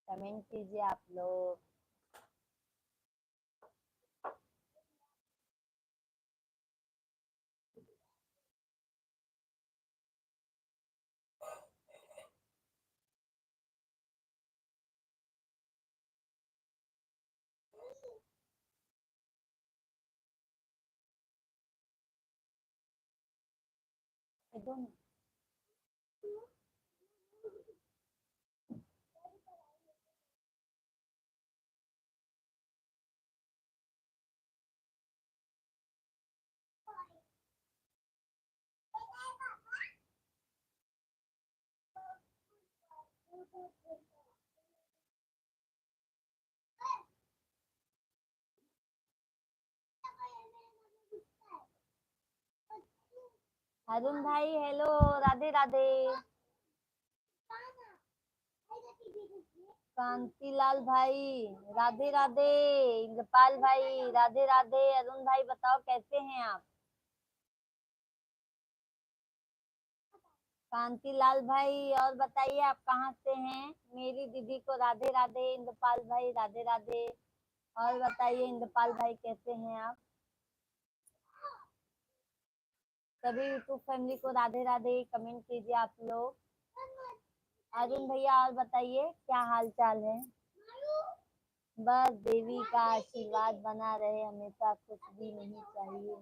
Comment कीजिए आप लोग। अरुण भाई हेलो, राधे राधे। कांतिलाल भाई राधे राधे। इंद्रपाल भाई राधे राधे। अरुण भाई बताओ कैसे हैं आप? कांतिलाल भाई और बताइए आप कहाँ से हैं? मेरी दीदी को राधे राधे। इंद्रपाल भाई राधे राधे। और बताइए इंद्रपाल भाई कैसे हैं आप? सभी यूट्यूब फैमिली को राधे राधे। कमेंट कीजिए आप लोग। अरुण भैया और बताइए क्या हाल चाल है? बस देवी का आशीर्वाद बना रहे हमेशा, कुछ भी नहीं चाहिए।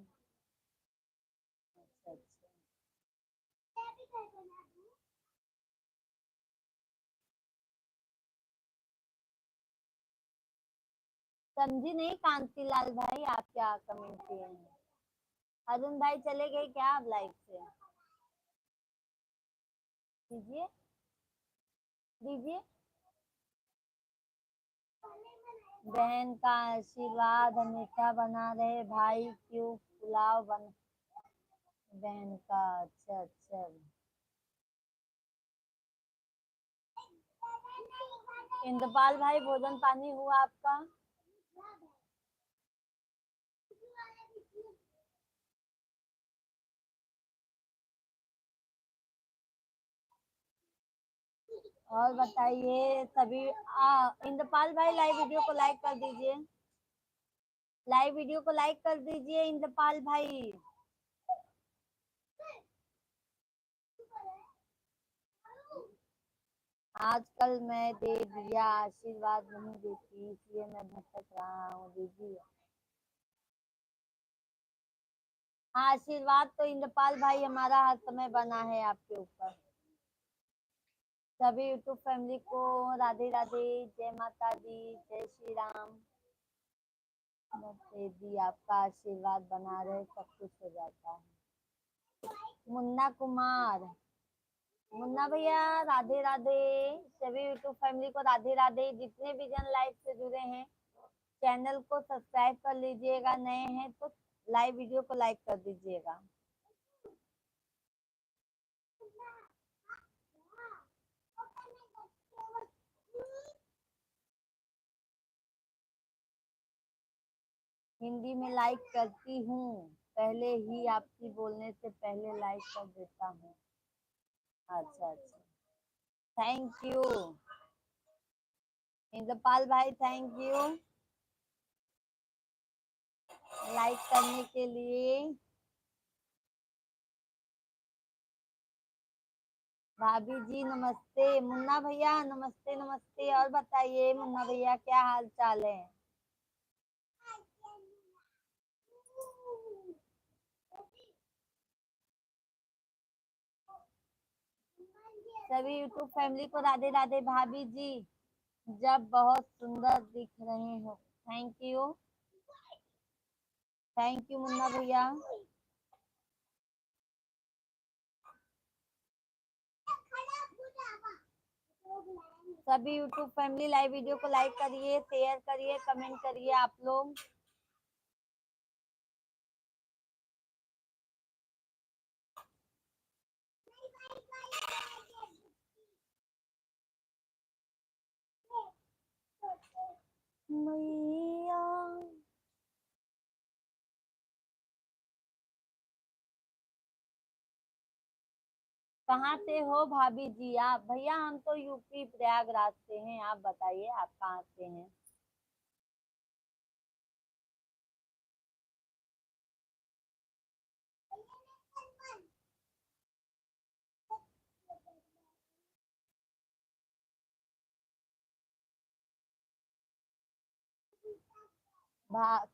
अच्छा अच्छा। समझी नहीं कांतिलाल भाई आप क्या कमेंट किए हैं? अरुण भाई चले गए क्या आप लाइफ से? दीजिए दीजिए। बहन का आशीर्वाद हमेशा बना रहे भाई, क्यों पुलाव बन बहन का। अच्छा अच्छा। इंद्रपाल भाई भोजन पानी हुआ आपका? और बताइए सभी। इंद्रपाल भाई लाइव वीडियो को लाइक कर दीजिए। लाइव वीडियो को लाइक कर दीजिए इंद्रपाल भाई। आजकल मैं दे दिया आशीर्वाद नहीं देती, इसलिए मैं भटक रहा हूँ दीदी। हाँ, आशीर्वाद तो इंद्रपाल भाई हमारा हर समय बना है आपके ऊपर। सभी यूट्यूब फैमिली को राधे राधे। जय माता दी, जय श्री राम। दीदी आपका आशीर्वाद बना रहे, सब कुछ हो जाता है। मुन्ना कुमार, मुन्ना भैया राधे राधे। सभी यूट्यूब फैमिली को राधे राधे। जितने भी जन लाइव से जुड़े हैं चैनल को सब्सक्राइब कर लीजिएगा, नए हैं तो लाइव वीडियो को लाइक कर दीजिएगा। हिंदी में लाइक करती हूँ, पहले ही आपकी बोलने से पहले लाइक कर देता हूँ। अच्छा अच्छा। थैंक यू इंद्रपाल भाई, थैंक यू लाइक करने के लिए। भाभी जी नमस्ते। मुन्ना भैया नमस्ते नमस्ते। और बताइए मुन्ना भैया क्या हाल चाल है? सभी यूट्यूब फैमिली को राधे राधे। भाभी जी जब बहुत सुंदर दिख रहे हो। Thank you. Thank you Munna भैया। सभी यूट्यूब फैमिली लाइव वीडियो को लाइक करिए, शेयर करिए, कमेंट करिए आप लोग। मैया कहाँ से हो भाभी जी आप? भैया हम तो यूपी प्रयागराज से हैं, आप बताइए आप कहाँ से हैं?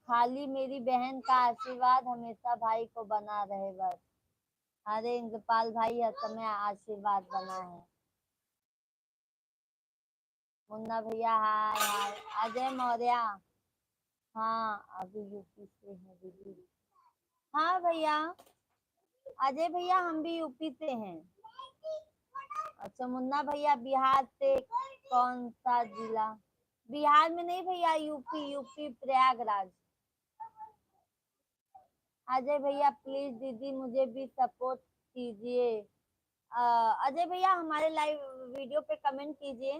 खाली मेरी बहन का आशीर्वाद हमेशा भाई को बना रहे बस। अरे इंद्रपाल भाई हर समय आशीर्वाद बना है। मुन्ना भैया हाय हाय। अजय मौर्य, हाँ अभी यूपी से है दीदी। हाँ भैया, अजय भैया हम भी यूपी से हैं। अच्छा मुन्ना भैया बिहार से कौन सा जिला? बिहार में नहीं भैया, यूपी यूपी प्रयागराज। अजय भैया प्लीज दीदी मुझे भी सपोर्ट कीजिए। अजय भैया हमारे लाइव वीडियो पे कमेंट कीजिए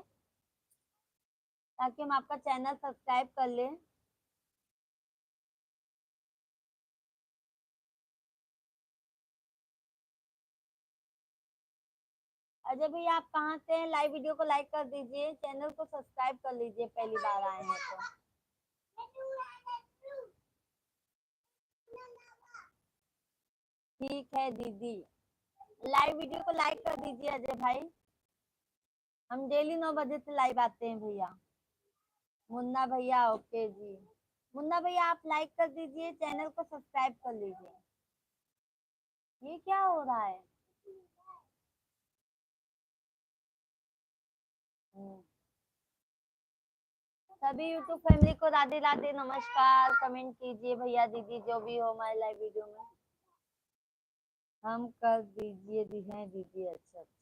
ताकि हम आपका चैनल सब्सक्राइब कर लें। अजय भैया आप कहाँ से हैं? लाइव वीडियो को लाइक कर दीजिए, चैनल को सब्सक्राइब कर लीजिए पहली बार आए हैं तो। ठीक है दीदी, लाइव वीडियो को लाइक कर दीजिए अजय भाई। हम डेली 9 बजे से लाइव आते हैं भैया। मुन्ना भैया ओके जी। मुन्ना भैया आप लाइक कर दीजिए, चैनल को सब्सक्राइब कर लीजिए। ये क्या हो रहा है? हम्म। सभी यूट्यूब फैमिली को राधे राधे नमस्कार। कमेंट कीजिए भैया दीदी जो भी हो हमारे लाइव वीडियो में। हम कर दीजिए हैं दीदी। अच्छा अच्छा।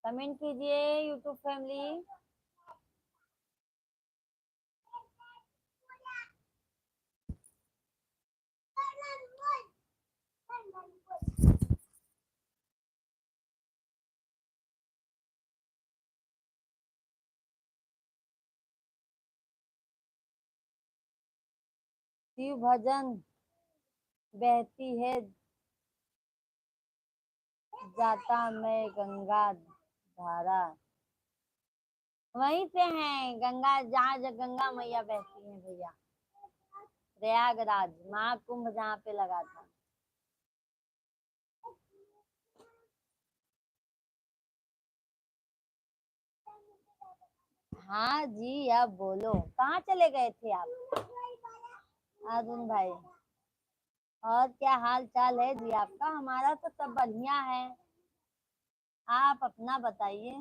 कमेंट कीजिए यूट्यूब फैमिली। शिव भजन बहती है जाता मैं गंगा धारा। वहीं से हैं गंगा, जहाँ गंगा मैया बहती हैं भैया। प्रयागराज महाकुंभ जहाँ पे लगा था। हाँ जी अब बोलो, कहाँ चले गए थे आप? अरुण भाई, और क्या हाल चाल है जी आपका? हमारा तो सब बढ़िया है, आप अपना बताइए।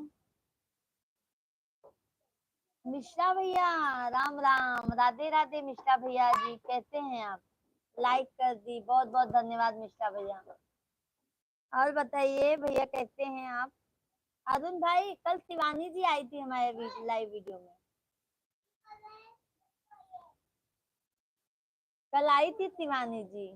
मिश्रा भैया राम राम, राधे राधे मिश्रा भैया जी, कैसे हैं आप? लाइक कर दी, बहुत बहुत धन्यवाद मिश्रा भैया। और बताइए भैया कैसे हैं आप? अरुण भाई कल शिवानी जी आई थी हमारे लाइव वीडियो में। कल आई थी शिवानी जी।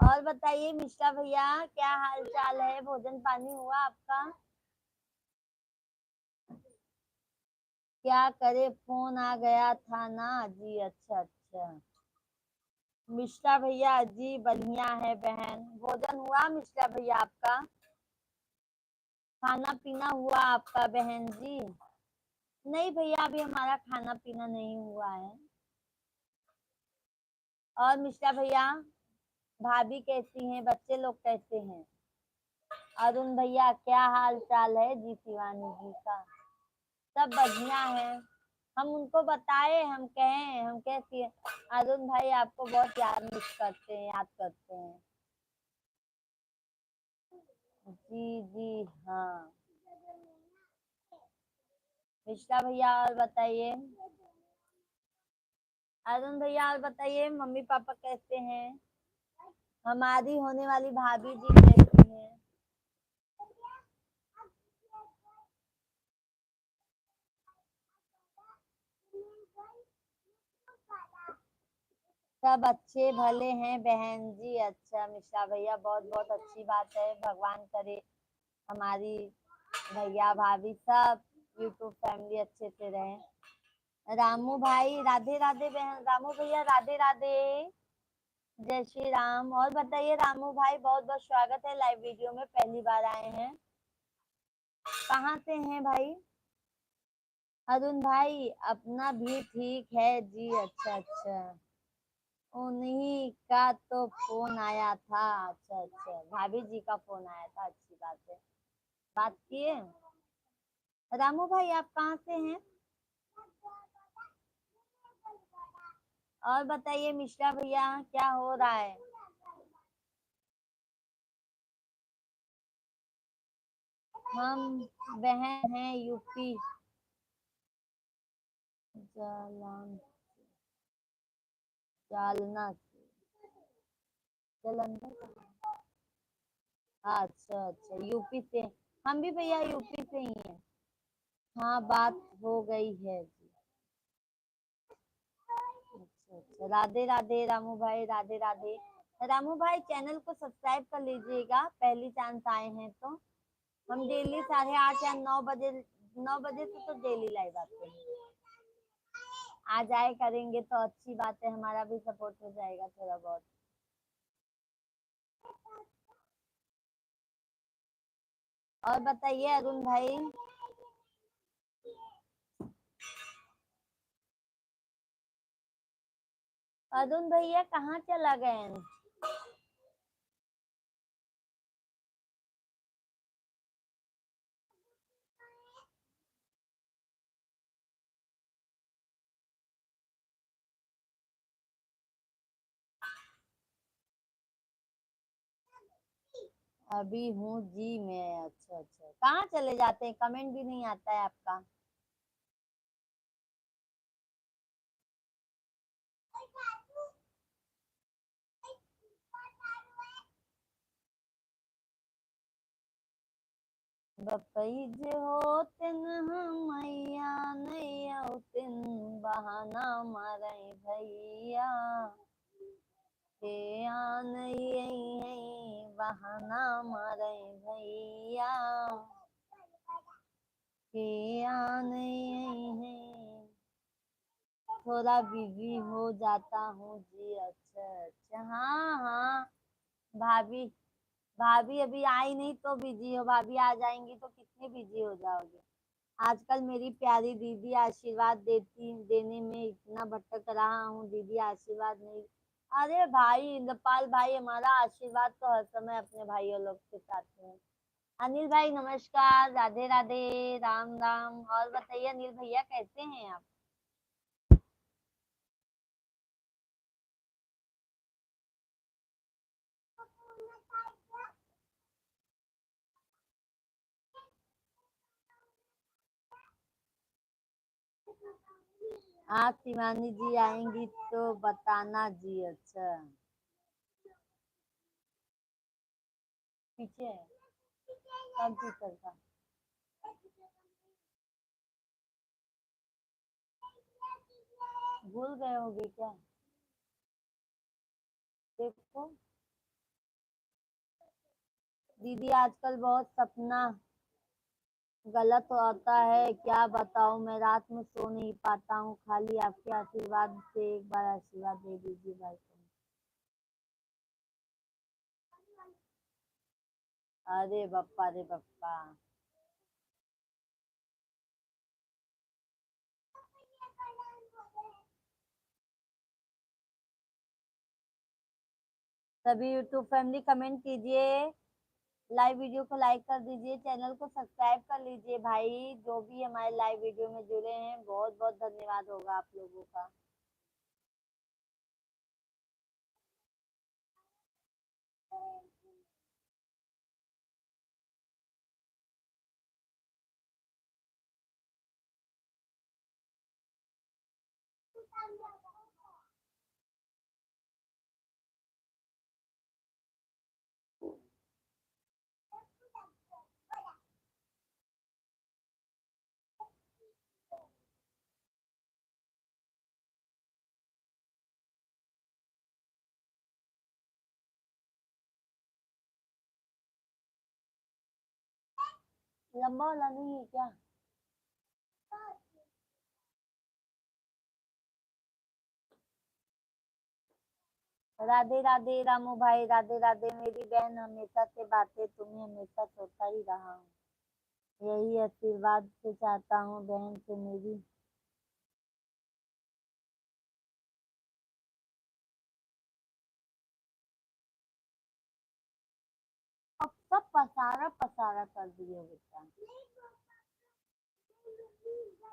और बताइए मिश्रा भैया क्या हाल चाल है, भोजन पानी हुआ आपका? क्या करे फोन आ गया था ना जी। अच्छा अच्छा। मिश्रा भैया जी बढ़िया है बहन। भोजन हुआ मिश्रा भैया आपका? खाना पीना हुआ आपका बहन जी? नहीं भैया अभी हमारा खाना पीना नहीं हुआ है। और मिश्रा भैया भाभी कैसी हैं, बच्चे लोग कैसे हैं? अरुण भैया क्या हाल चाल है जी शिवानी जी का? सब बढ़िया है। हम उनको बताए, हम कहें हम कैसी है? अरुण भाई आपको बहुत याद मिस करते हैं, याद करते हैं। जी जी हाँ। मिश्रा भैया और बताइए। अरुण भैया और बताइए, मम्मी पापा कैसे हैं? हमारी होने वाली भाभी जी कैसी हैं? सब अच्छे भले हैं बहन जी। अच्छा मिश्रा भैया, बहुत बहुत अच्छी बात है। भगवान करे हमारी भैया भाभी सब यूट्यूब फैमिली अच्छे से रहे। रामू भाई राधे राधे। बहन रामू भैया राधे राधे। जय श्री राम। और बताइए रामू भाई, बहुत बहुत स्वागत है लाइव वीडियो में, पहली बार आए हैं। कहाँ से हैं भाई? अरुण भाई अपना भी ठीक है जी। अच्छा अच्छा, उन्हीं का तो फोन आया था। अच्छा अच्छा, भाभी जी का फोन आया था, अच्छी बात है। बात किए? रामू भाई आप कहाँ से हैं? और बताइए मिश्रा भैया, क्या हो रहा है? हम बहन हैं यूपी जालन जालना से। जालंधर कहाँ? अच्छा अच्छा, यूपी से। हम भी भैया यूपी से ही हैं। हाँ बात हो गई है जी। अच्छा अच्छा, राधे राधे रामू भाई राधे राधे। रामू भाई चैनल को सब्सक्राइब कर लीजिएगा, पहली चांस आए हैं तो। हम डेली 8:30 या 9 बजे, 9 बजे से तो डेली लाइव आते हैं। आ जाए करेंगे तो अच्छी बात है, हमारा भी सपोर्ट हो जाएगा थोड़ा बहुत। और बताइए अरुण भाई। अरुण भैया कहाँ चला गए? अभी हूँ जी मैं। अच्छा अच्छा, कहाँ चले जाते हैं? कमेंट भी नहीं आता है आपका। बपई जे होतिन मैया नहीं औतिन, बहाना मारे भैया के आन बहाना मारे भैया के आन। थोड़ा बिजी हो जाता हूँ जी। अच्छा अच्छा, हाँ हाँ। भाभी भाभी अभी आई नहीं तो बिजी हो, भाभी आ जाएंगी तो कितने बिजी हो जाओगे। आजकल मेरी प्यारी दीदी आशीर्वाद देने में इतना भटक रहा हूँ, दीदी आशीर्वाद नहीं। अरे भाई इंद्रपाल भाई, हमारा आशीर्वाद तो हर समय अपने भाइयों लोग के साथ में है। अनिल भाई नमस्कार, राधे राधे, राम राम। और बताइए अनिल भैया कैसे हैं आप? आप शिवानी जी आएंगी तो बताना जी। अच्छा, पीछे है कंप्यूटर का। भूल गए होगे क्या? देखो दीदी, आजकल बहुत सपना गलत आता है, क्या बताऊं। मैं रात में सो नहीं पाता हूँ, खाली आपके आशीर्वाद से एक बार आशीर्वाद दे दीजिए भाई को। अरे बप्पा रे बप्पा। सभी यूट्यूब फैमिली कमेंट कीजिए, लाइव वीडियो को लाइक कर दीजिए, चैनल को सब्सक्राइब कर लीजिए भाई। जो भी हमारे लाइव वीडियो में जुड़े हैं, बहुत बहुत धन्यवाद होगा आप लोगों का। लंबा वाला नहीं है क्या? राधे राधे रामू भाई, राधे राधे मेरी बहन, हमेशा से बातें तुम्हें हमेशा छोड़ता ही रहा हूँ, यही आशीर्वाद से चाहता हूँ बहन से मेरी। अब सब पसारा पसारा कर दिए बेटा।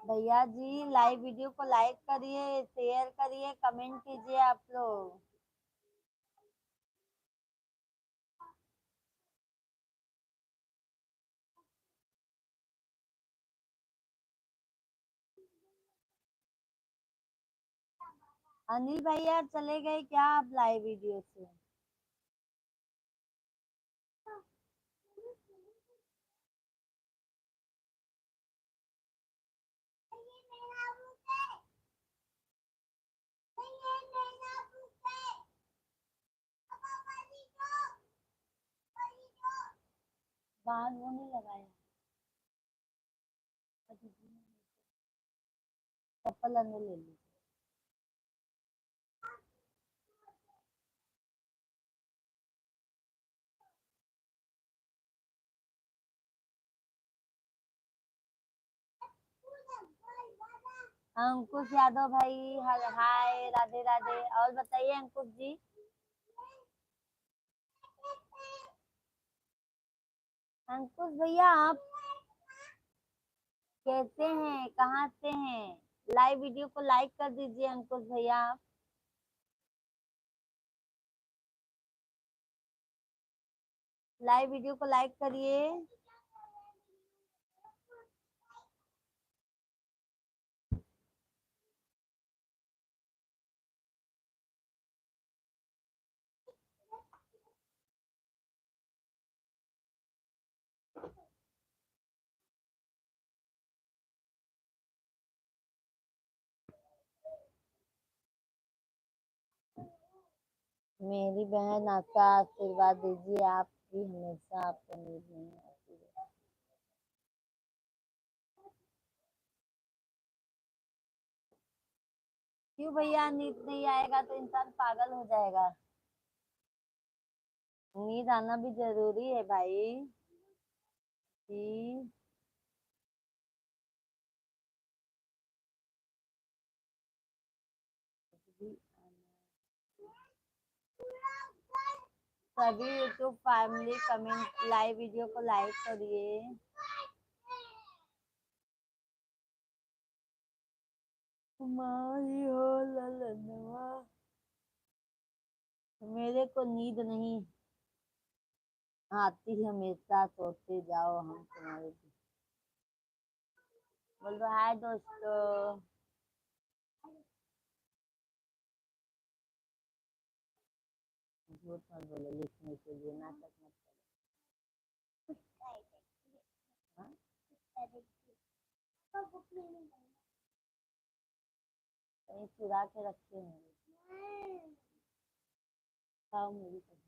भैया जी लाइव वीडियो को लाइक करिए, शेयर करिए, कमेंट कीजिए आप लोग। अनिल भैया चले गए क्या आप लाइव वीडियो से? बाहर वो नहीं लगाया, चप्पल अंदर ले ली। अंकुश यादव भाई हाय, राधे राधे। और बताइए अंकुश जी। अंकुश भैया आप कैसे हैं, कहाँ से हैं? लाइव वीडियो को लाइक कर दीजिए अंकुश भैया आप। लाइव वीडियो को लाइक करिए। मेरी बहन आपका आशीर्वाद दीजिए, आप भी हमेशा आपको नींद नहीं आती है। क्यों भैया, नींद नहीं आएगा तो इंसान पागल हो जाएगा। नींद आना भी जरूरी है भाई जी। सभी YouTube family comment live video को लाइक करिए। तुम्हारी हो ललनवा, मेरे को नींद नहीं आती, हमेशा सोते जाओ हम तुम्हारे। बोलो हाय दोस्तों। झूठ मत बोलो, लिखने के लिए नाटक मत करो। हाँ? कहीं चुरा के रखे हैं। खाओ मेरी कसम।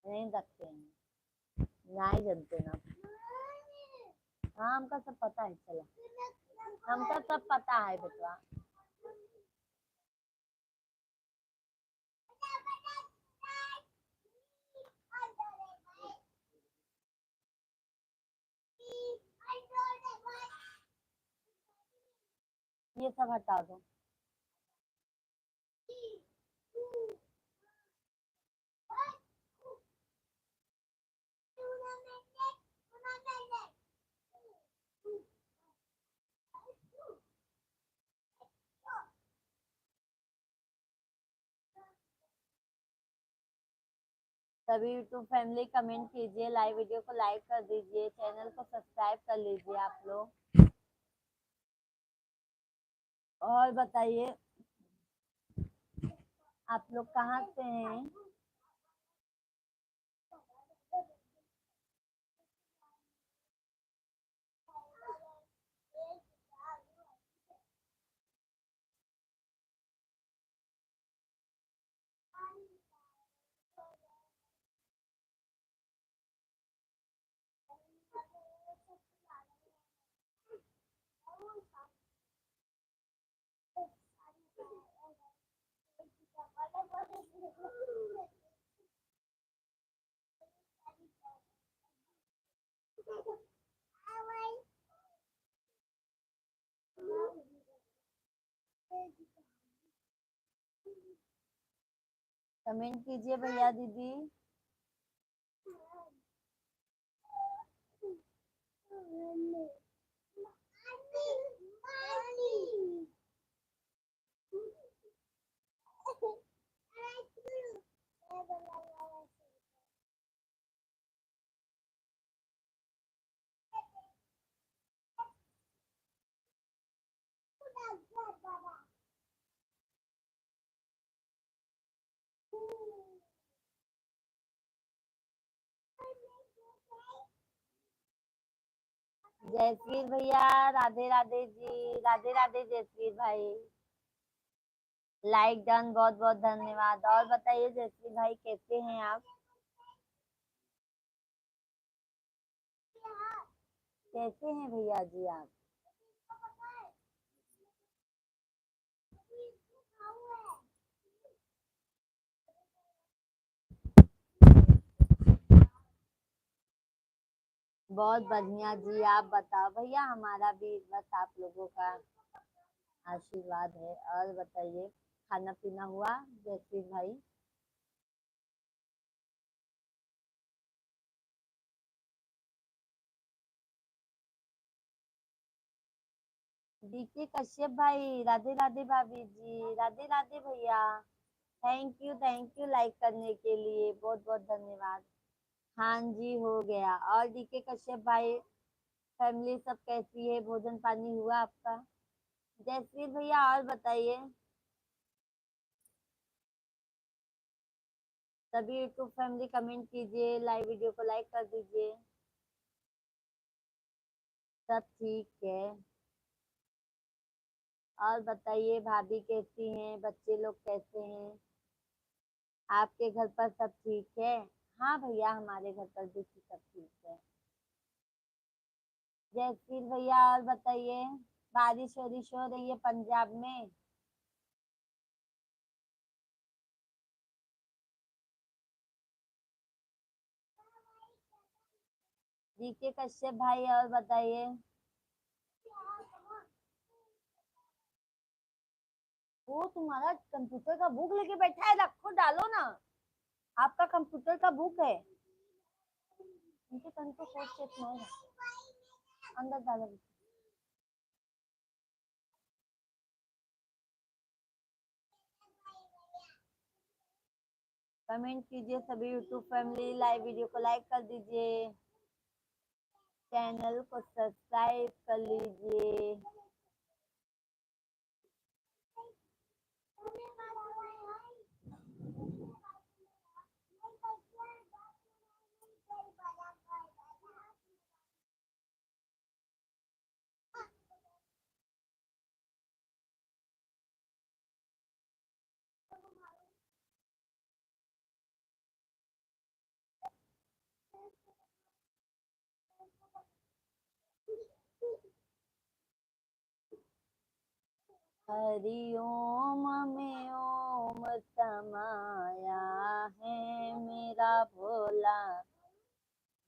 नहीं रखते हैं, ना ही जानते ना। हाँ हमका सब पता है, चलो हमका सब पता है बेटा। ये सब हटा दो। सभी यूट्यूब फैमिली कमेंट कीजिए, लाइव वीडियो को लाइक कर दीजिए, चैनल को सब्सक्राइब कर लीजिए आप लोग। और बताइए, आप लोग कहाँ से हैं? कमेंट कीजिए भैया दीदी। जयश्री भैया राधे राधे जी, राधे राधे जयश्री भाई। लाइक डन, बहुत बहुत धन्यवाद। और बताइए जयश्री भाई, कैसे हैं आप? कैसे हैं भैया जी आप? बहुत बढ़िया जी, आप बताओ भैया, हमारा भी बस आप लोगों का आशीर्वाद है। और बताइए, खाना पीना हुआ जयश्री भाई? डीके कश्यप भाई, राधे राधे भाभी जी, राधे राधे भैया। थैंक यू लाइक करने के लिए, बहुत बहुत धन्यवाद। हाँ जी, हो गया। और डीके कश्यप भाई, फैमिली सब कैसी है? भोजन पानी हुआ आपका? जयश्री भैया और बताइए। सभी यूट्यूब फैमिली कमेंट कीजिए, लाइव वीडियो को लाइक कर दीजिए। सब ठीक है। और बताइए, भाभी कैसी हैं? बच्चे लोग कैसे हैं? आपके घर पर सब ठीक है? हाँ भैया, हमारे घर पर भी सब ठीक है। जयश्री भैया और बताइए, बारिश वारिश हो रही है पंजाब में? डीके कश्यप भाई और बताइए। वो तुम्हारा कंप्यूटर का बुक लेके बैठा है, रखो, डालो ना। आपका कंप्यूटर का बुक है। उनके तन को सोच के नहीं है। अंदर डालो। कमेंट कीजिए सभी यूट्यूब फैमिली, लाइव वीडियो को लाइक कर दीजिए, चैनल को सब्सक्राइब कर लीजिए। हरि ओम में ओम समाया है, मेरा भोला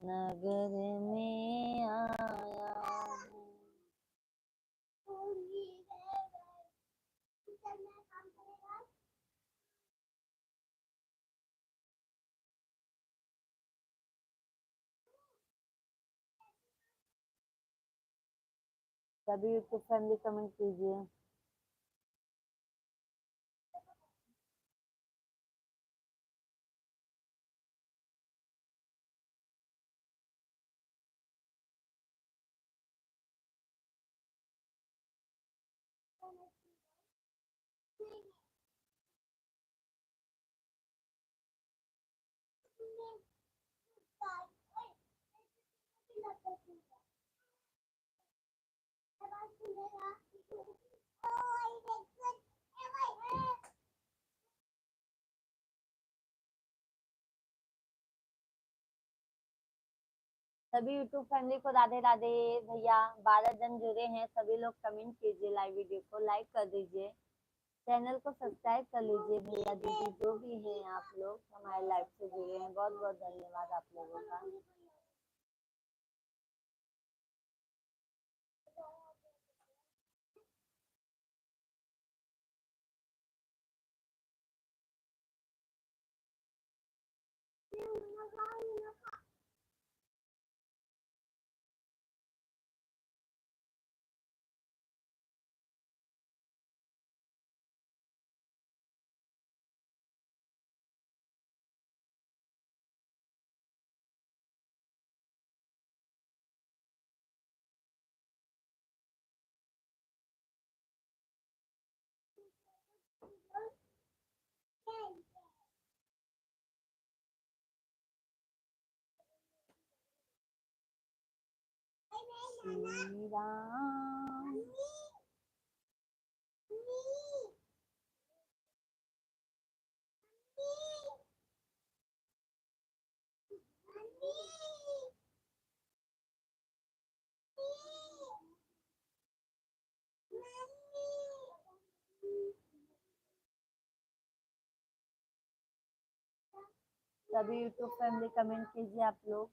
नगर में आया है। सभी यूट्यूब फैमिली कमेंट कीजिए। सभी यूट्यूब फैमिली को राधे राधे। भैया 12 जन जुड़े हैं, सभी लोग कमेंट कीजिए, लाइव वीडियो को लाइक कर दीजिए, चैनल को सब्सक्राइब कर लीजिए। भैया दीदी जो भी हैं आप लोग हमारे लाइव से जुड़े हैं, बहुत बहुत धन्यवाद आप लोगों का। श्री राम सभी यूट्यूब फैमिली कमेंट कीजिए आप लोग।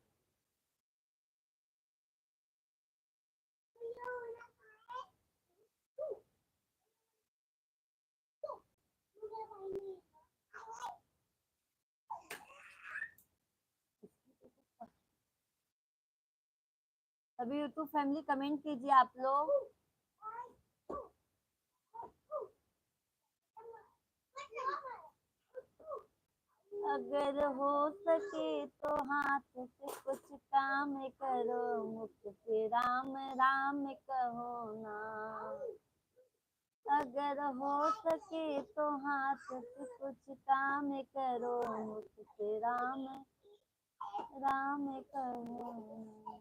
सभी यूट्यूब फैमिली कमेंट कीजिए आप लोग। अगर हो सके तो हाथ से कुछ काम करो, मुख से राम राम कहो ना। अगर हो सके तो हाथ से कुछ काम करो, मुख से राम राम कहो ना।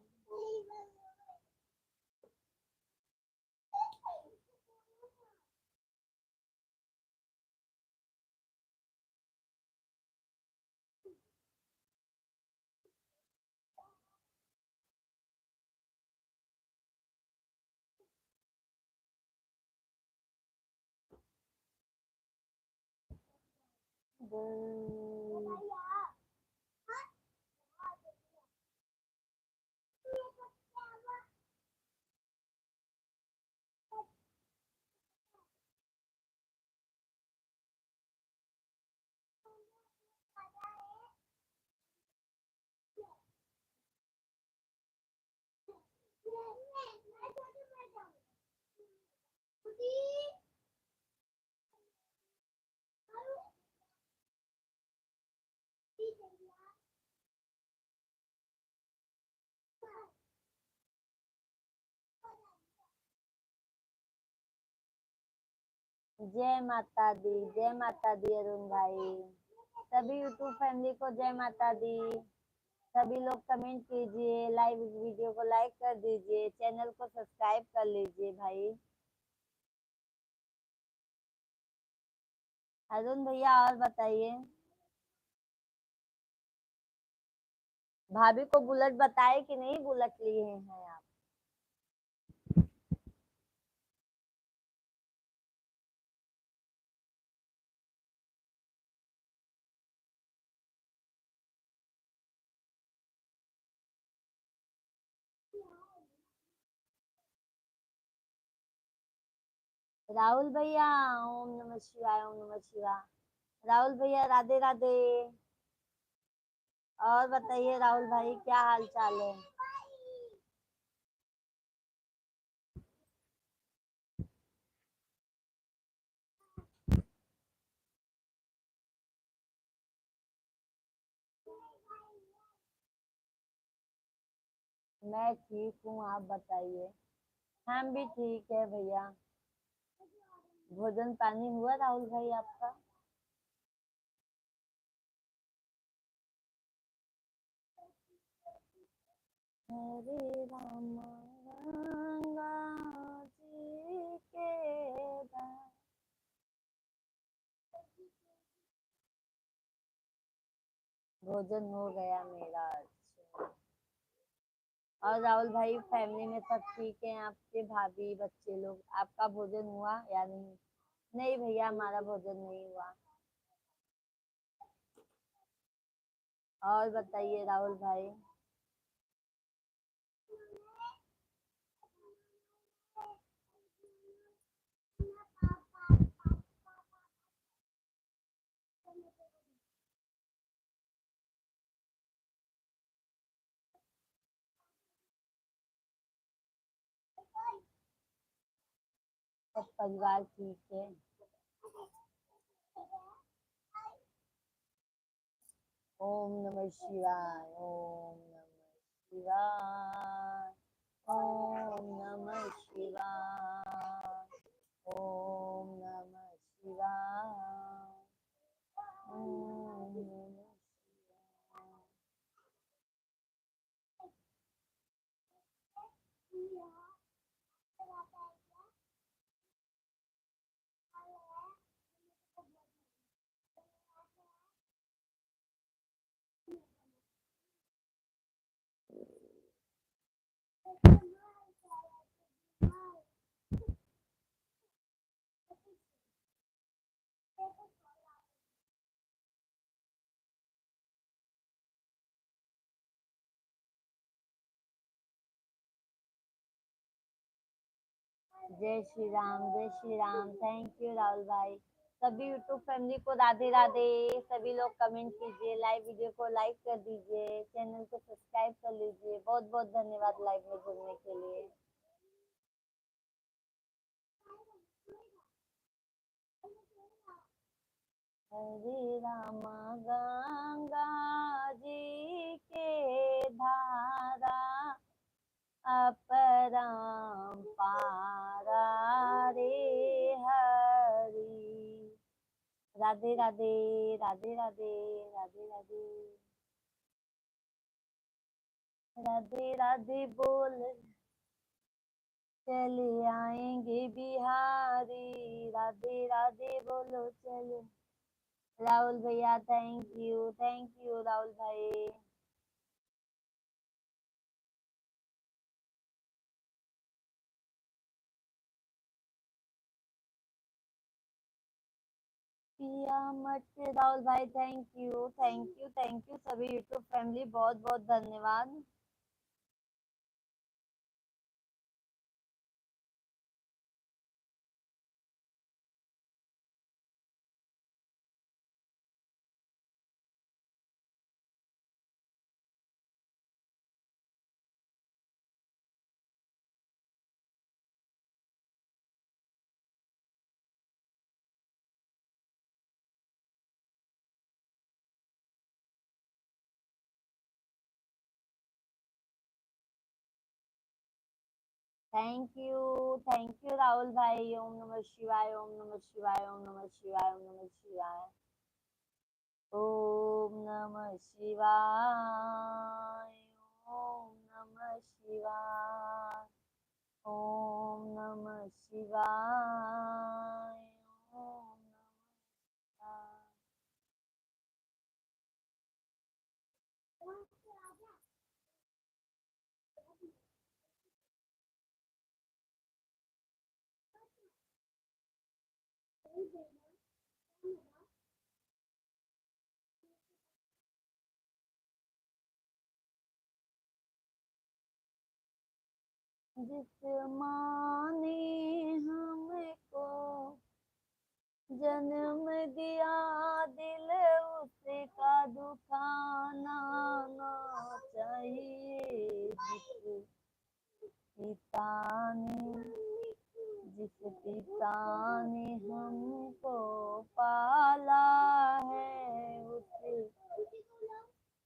जय माता दी अरुण भाई। सभी यूट्यूब फैमिली को जय माता दी। सभी लोग कमेंट कीजिए, लाइव वीडियो को लाइक कर दीजिए, चैनल को सब्सक्राइब कर लीजिए भाई। अरुण भैया और बताइए, भाभी को बुलेट बताए कि नहीं बुलेट लिए हैं आप? राहुल भैया ओम नमः शिवाय, ओम नमः शिवाय। राहुल भैया राधे राधे। और बताइए राहुल भाई क्या हाल चाल है? मैं ठीक हूँ, आप बताइए। हम भी ठीक है भैया। भोजन पानी हुआ राहुल भाई आपका? हरे राम गंगा जी के धार। भोजन हो गया मेरा। अच्छा, और राहुल भाई फैमिली में सब ठीक है? आपके भाभी बच्चे लोग, आपका भोजन हुआ या नहीं? नहीं भैया, हमारा भोजन नहीं हुआ। और बताइए राहुल भाई। सब परिवार ठीक है? ओम नमः शिवाय, ओम नमः शिवाय, ओम नमः शिवाय, ओम नमः शिवाय, ओम नमः जय श्री राम, जय श्री राम। थैंक यू राहुल भाई। सभी यूट्यूब फैमिली को राधे राधे। सभी लोग कमेंट कीजिए, लाइव वीडियो को लाइक कर दीजिए, चैनल को सब्सक्राइब कर लीजिए। बहुत बहुत धन्यवाद लाइव में जुड़ने के लिए। हरे राम गंगा जी के धारा, अपरम पारा रे हरि। राधे राधे, राधे राधे, राधे राधे, राधे राधे बोल चले आएंगे बिहारी। राधे राधे बोलो चलो। राहुल भैया थैंक यू राहुल भाई। पिया मत राहुल भाई, थैंक यू सभी यूट्यूब फैमिली, बहुत बहुत धन्यवाद। थैंक यू राहुल भाई। ओम नमः शिवाय, ओम नमः शिवाय, ओम नमः शिवाय, ओम नमः शिवाय, ओम नमः शिवाय, ओम नमः शिवाय, ओम नमः शिवाय, ओम नमः जिस माँ ने हमको जन्म दिया, दिल उसका दुखाना ना चाहिए। पिता ने जिस पिता ने हमको पाला है, उसे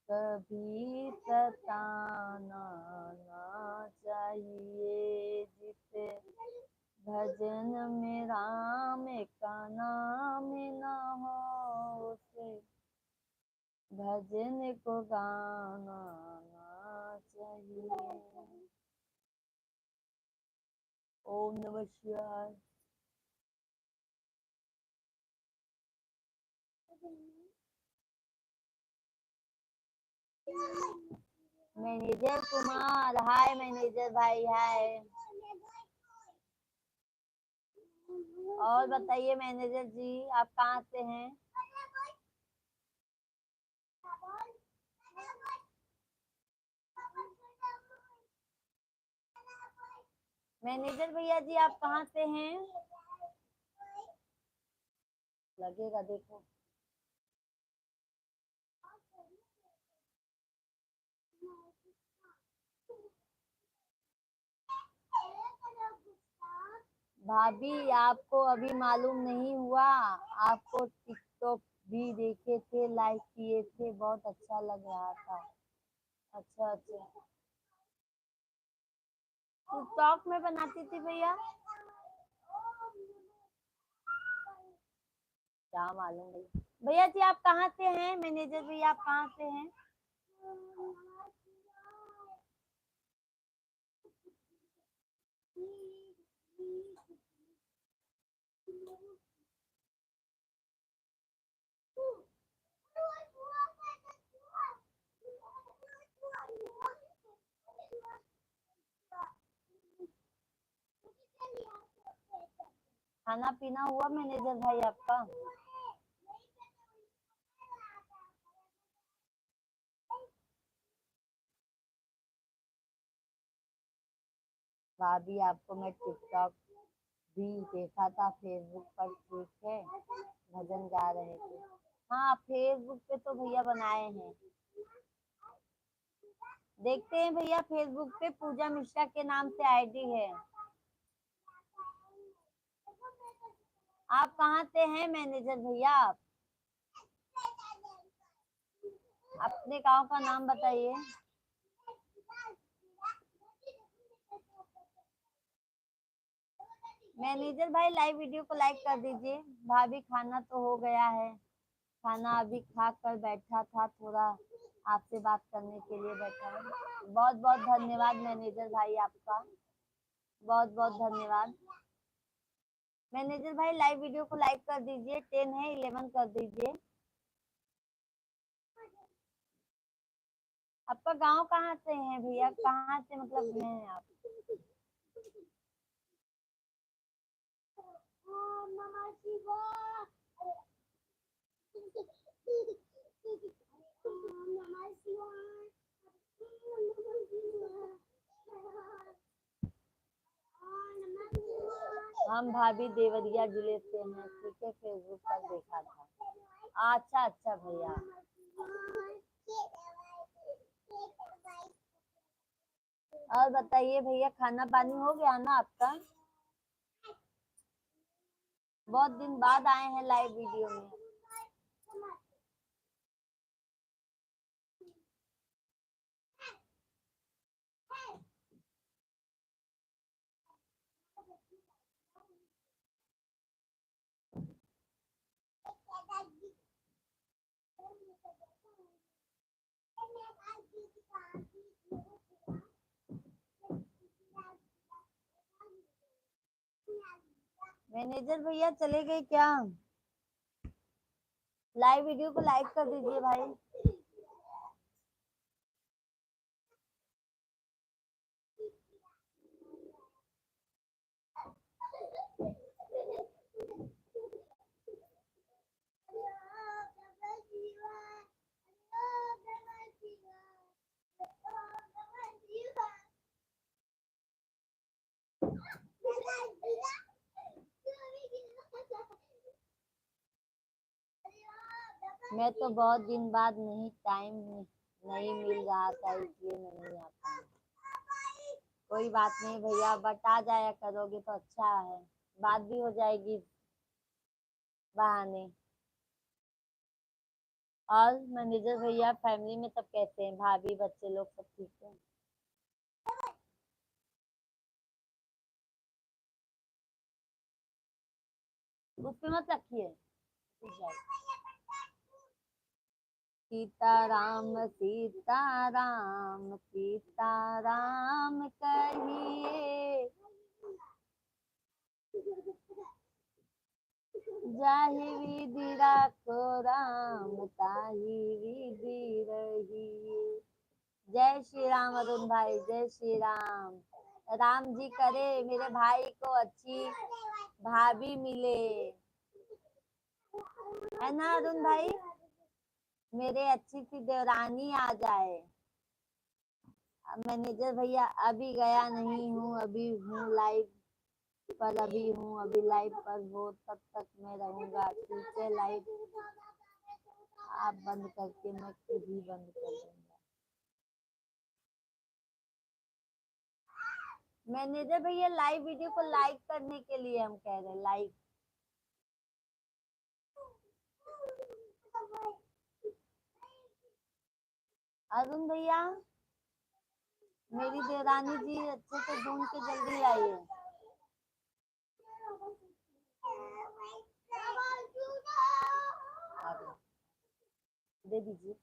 कभी सताना ना चाहिए। जिसे भजन में राम का नाम ना हो, उसे भजन को गाना ना चाहिए। ओम नमः शिवाय। मैनेजर कुमार, हाय मैनेजर भाई, हाय। और बताइए मैनेजर जी, आप कहाँ से हैं? मैनेजर भैया जी, आप कहाँ से हैं? लगेगा, देखो। भाभी, आपको अभी मालूम नहीं हुआ? आपको टिकटॉक भी देखे थे, लाइक किए थे, बहुत अच्छा लग रहा था। अच्छा अच्छा, टिकटॉक में बनाती थी भैया? क्या मालूम भैया। भैया जी, आप कहाँ से हैं? मैनेजर भैया, आप कहाँ से हैं? खाना पीना हुआ मैनेजर भाई आपका? भाभी, आपको मैं टिकटॉक भी देखा था, फेसबुक पर, ठीक है, भजन गा रहे थे। हाँ, फेसबुक पे तो भैया बनाए हैं। देखते हैं भैया, फेसबुक पे पूजा मिश्रा के नाम से आईडी है। आप कहाँ से हैं मैनेजर भैया? आप अपने गांव का नाम बताइए। मैनेजर भाई, लाइव वीडियो को लाइक कर दीजिए। भाभी, खाना तो हो गया है। खाना अभी खा कर बैठा था, थोड़ा आपसे बात करने के लिए बैठा हूँ। बहुत बहुत धन्यवाद मैनेजर भाई आपका, बहुत बहुत धन्यवाद। मैनेजर भाई, लाइव वीडियो को लाइक कर दीजिए, 10 है, 11 कर दीजिए। आपका गांव कहाँ से है भैया? कहाँ से मतलब हैं आप? हम भाभी देवरिया जिले से हैं, ठीक है, फेसबुक पर देखा था। अच्छा अच्छा भैया। और बताइए भैया, खाना पानी हो गया ना आपका? बहुत दिन बाद आए हैं लाइव वीडियो में। मैनेजर भैया चले गए क्या? लाइव वीडियो को लाइक कर दीजिए भाई। मैं तो बहुत दिन बाद, नहीं टाइम नहीं मिल रहा था, इसलिए मैं नहीं आ पाई। कोई बात नहीं भैया, बट आ जाया करोगे तो अच्छा है, बात भी हो जाएगी बहाने। और मैनेजर भैया, फैमिली में सब कैसे हैं? भाभी, बच्चे लोग सब ठीक है? उस पे मत रखिए, सीताराम सीताराम सीताराम कहिए, जाहि विधि राखो राम ताहि विधि रहिए। जय श्री राम अरुण भाई, जय श्री राम। राम जी करे मेरे भाई को अच्छी भाभी मिले, है ना अरुण भाई, मेरे अच्छी सी देवरानी आ जाए। मैनेजर भैया अभी गया नहीं हूँ, अभी हूँ लाइव पर, अभी हूँ अभी लाइव पर हो, तब तक मैं रहूंगा। ठीक है, लाइव आप बंद करके मैं खुद ही बंद कर दूंगा। मैनेजर भैया लाइव वीडियो को लाइक करने के लिए हम कह रहे हैं, लाइक। अरुण भैया मेरी देवरानी जी अच्छे से ढूंढ के जल्दी आइए। दे दीजिए।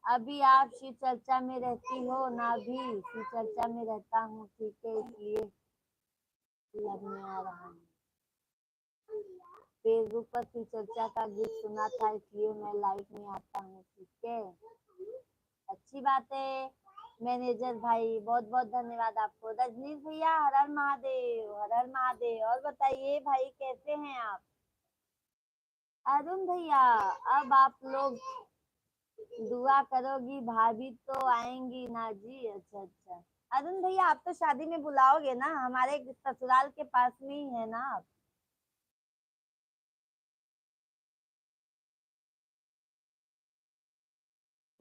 अभी आप शिव चर्चा में रहती हो ना? भी शिव चर्चा में रहता हूँ, ठीक है, इसलिए लब में आ रहा हूँ। फेसबुक पर शिव चर्चा का गीत सुना था, इसलिए मैं लाइव में आता हूँ, ठीक है, अच्छी बात है। मैनेजर भाई बहुत बहुत धन्यवाद आपको। रजनीश भैया हर हर महादेव, हर हर महादेव। और बताइए भाई कैसे हैं आप? अरुण भैया अब आप लोग दुआ करोगी, भाभी तो आएंगी ना जी? अच्छा अच्छा। अरुण भैया आप तो शादी में बुलाओगे ना, हमारे ससुराल के पास में ही है ना आप?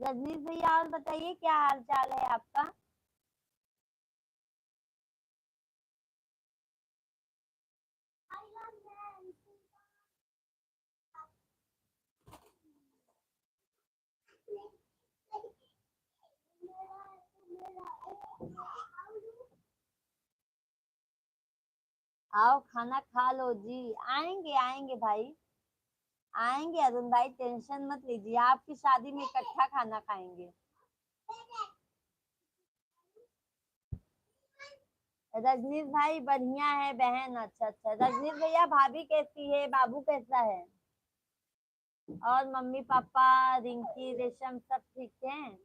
रजनीश भैया और बताइए क्या हाल चाल है आपका? आओ खाना खा लो जी। आएंगे आएंगे भाई, आएंगे अरुण भाई, टेंशन मत लीजिए, आपकी शादी में इकट्ठा खाना खाएंगे। रजनीश भाई बढ़िया है बहन। अच्छा अच्छा। रजनीश भैया भाभी कैसी है, बाबू कैसा है, और मम्मी पापा रिंकी रेशम सब ठीक हैं?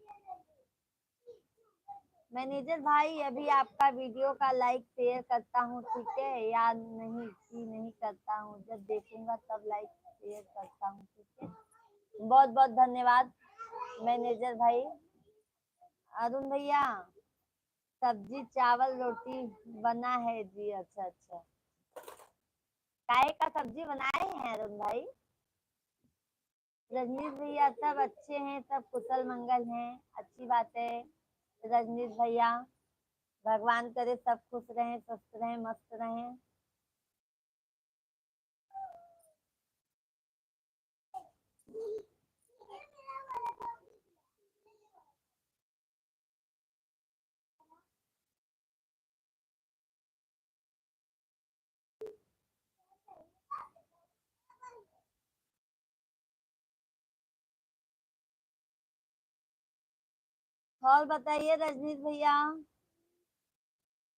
मैनेजर भाई अभी आपका वीडियो का लाइक शेयर करता हूँ, ठीक है, याद नहीं कि नहीं करता हूँ, जब देखूंगा तब लाइक शेयर करता हूँ, ठीक है। बहुत बहुत धन्यवाद मैनेजर भाई। अरुण भैया सब्जी चावल रोटी बना है जी। अच्छा अच्छा, काय का सब्जी बनाए हैं अरुण भाई? रजनीश भैया सब अच्छे हैं, सब कुशल मंगल हैं, अच्छी बात है। रजनीश भैया भगवान करे सब खुश रहें, स्वस्थ रहें, मस्त रहें। और बताइए रजनीश भैया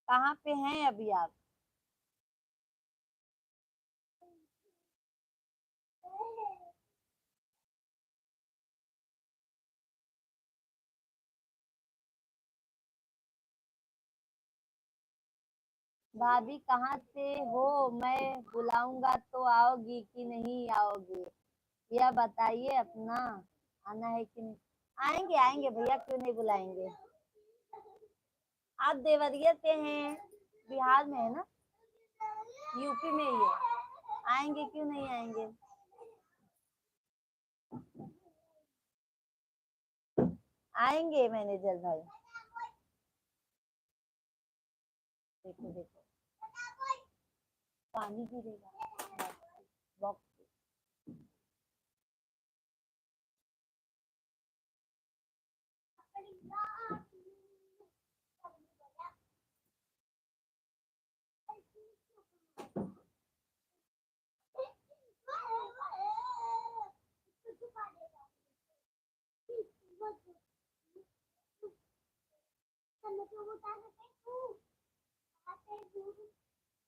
कहाँ पे हैं अभी आप? भाभी कहाँ से हो, मैं बुलाऊंगा तो आओगी कि नहीं आओगी, यह बताइए अपना। आना है कि नहीं? आएंगे आएंगे भैया, क्यों नहीं बुलाएंगे। आप देवरिया से हैं, बिहार में है ना? यूपी में ही है, आएंगे क्यों नहीं आएंगे। आएंगे मैनेजर भाई। देखो देखो पानी गिरेगा बॉक्स।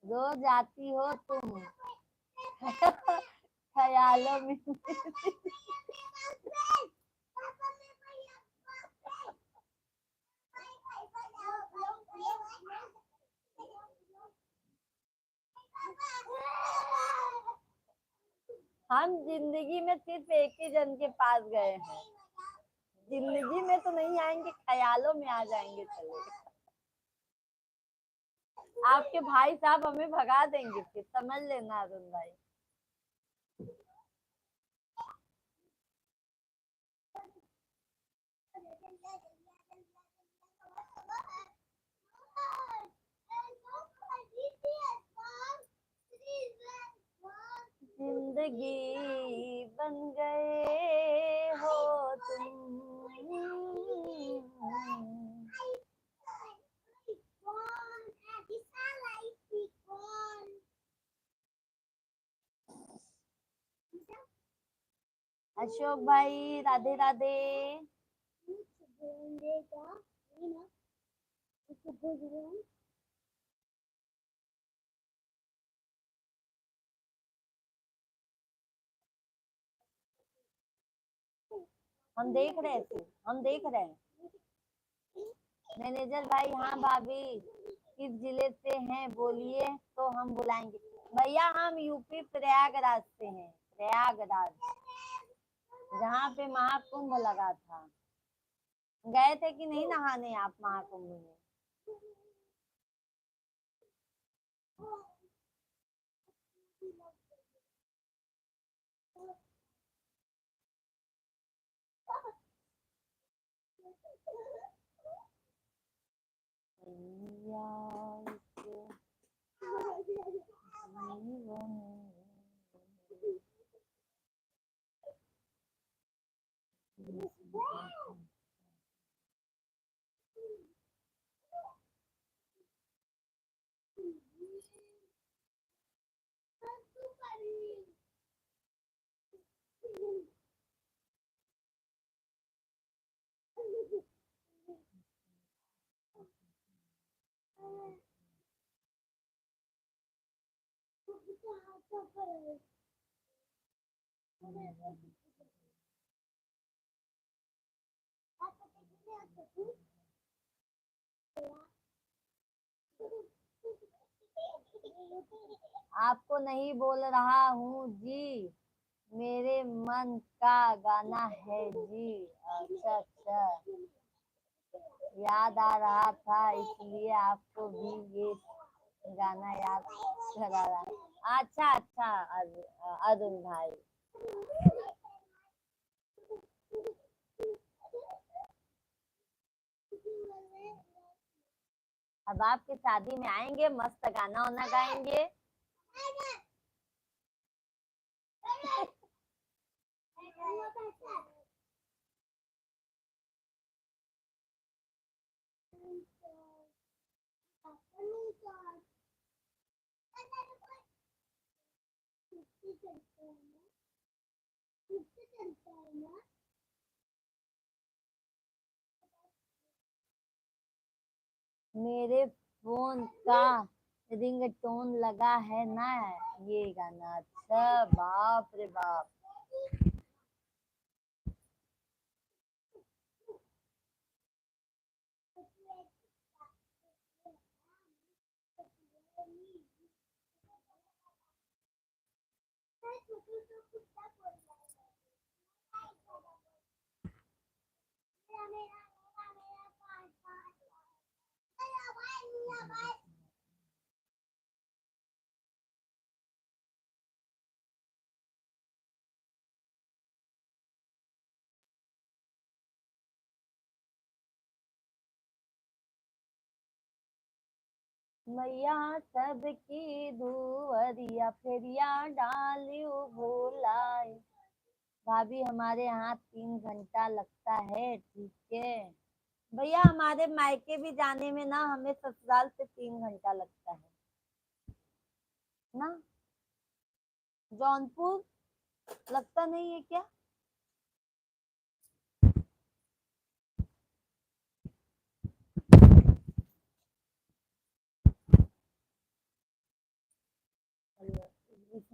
रोज आती हो तुम ख्यालों में। हम जिंदगी में सिर्फ एक ही जन के पास गए हैं, जिंदगी में तो नहीं आएंगे, ख्यालों में आ जाएंगे। चले आपके भाई साहब हमें भगा देंगे, फिर समझ लेना अरुण भाई। जिंदगी बन गए हो तुम। अशोक भाई राधे राधे। हम देख रहे थे, हम देख रहे हैं। मैनेजर भाई, हाँ भाभी किस जिले से हैं बोलिए तो हम बुलाएंगे। भैया हम यूपी प्रयागराज से हैं, प्रयागराज, जहाँ पे महाकुंभ लगा था। गए थे कि नहीं नहाने आप महाकुंभ में? आपको नहीं बोल रहा हूँ जी, मेरे मन का गाना है जी। अच्छा अच्छा, याद आ रहा था इसलिए आपको भी ये गाना याद करा रहा। अच्छा अच्छा अरुण भाई, अब आपकी शादी में आएंगे, मस्त गाना वाना गाएंगे। मेरे फोन का रिंगटोन लगा है ना ये गाना। अच्छा, बाप रे बाप। मैया सबकी धुवरिया फेरिया डालियो भोलाए। भाभी हमारे यहाँ 3 घंटा लगता है, ठीक है भैया। हमारे मायके भी जाने में ना हमें ससुराल से 3 घंटा लगता है ना। जौनपुर लगता नहीं है क्या?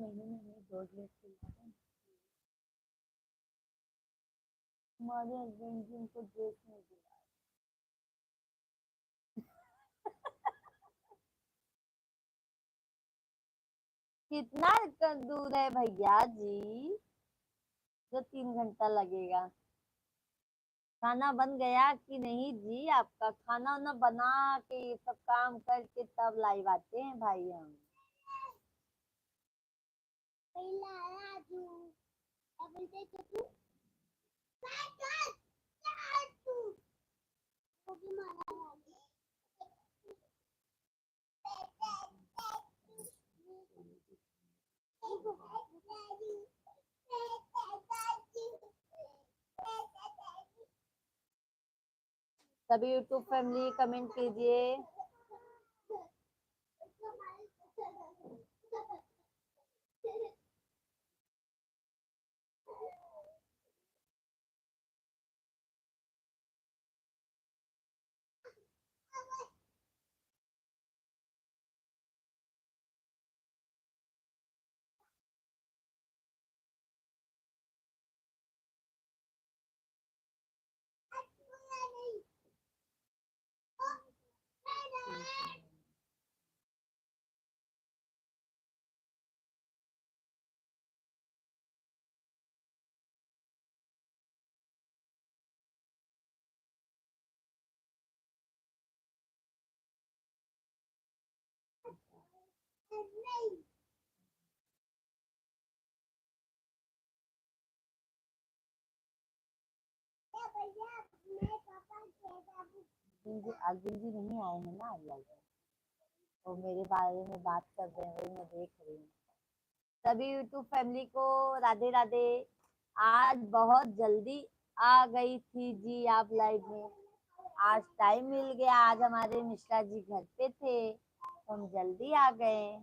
महीने में हमें 2 ड्रेस सिलवा दें। हमारे हस्बैंड जी उनको ड्रेस नहीं दिला। कितना दूर है भैया जी जो 3 घंटा लगेगा? खाना बन गया कि नहीं जी? आपका खाना वाना बना के ये सब काम करके तब लाइव आते हैं भाई हम। सभी यूट्यूब फैमिली कमेंट कीजिए। अर्जुन जी नहीं आए हैं ना आज? वो मेरे बारे में बात कर रहे हैं, वही मैं देख रही हूँ। सभी यूट्यूब फैमिली को राधे राधे। आज बहुत जल्दी आ गई थी जी आप लाइव में। आज टाइम मिल गया, आज हमारे मिश्रा जी घर पे थे तो हम जल्दी आ गए।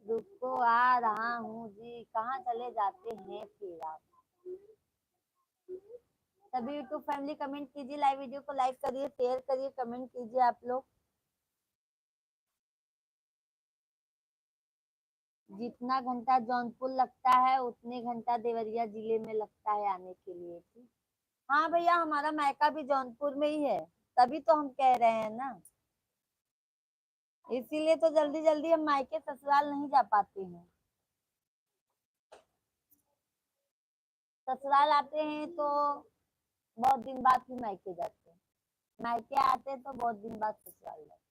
रुको आ रहा हूँ जी। कहाँ चले जाते हैं फिर आप? सभी यूट्यूब फैमिली कमेंट कीजिए, लाइव वीडियो को लाइक करिए, शेयर करिए, कमेंट कीजिए आप लोग। जितना घंटा जौनपुर लगता है उतने घंटा देवरिया जिले में लगता है आने के लिए। ठीक। हाँ भैया, हमारा मायका भी जौनपुर में ही है, तभी तो हम कह रहे हैं ना। इसीलिए तो जल्दी जल्दी हम मायके ससुराल नहीं जा पाते हैं। ससुराल आते हैं तो बहुत दिन बाद फिर मायके जाते हैं, मायके आते हैं तो बहुत दिन बाद ससुराल जाते हैं।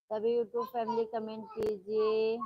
सभी यूट्यूब फैमिली कमेंट कीजिए।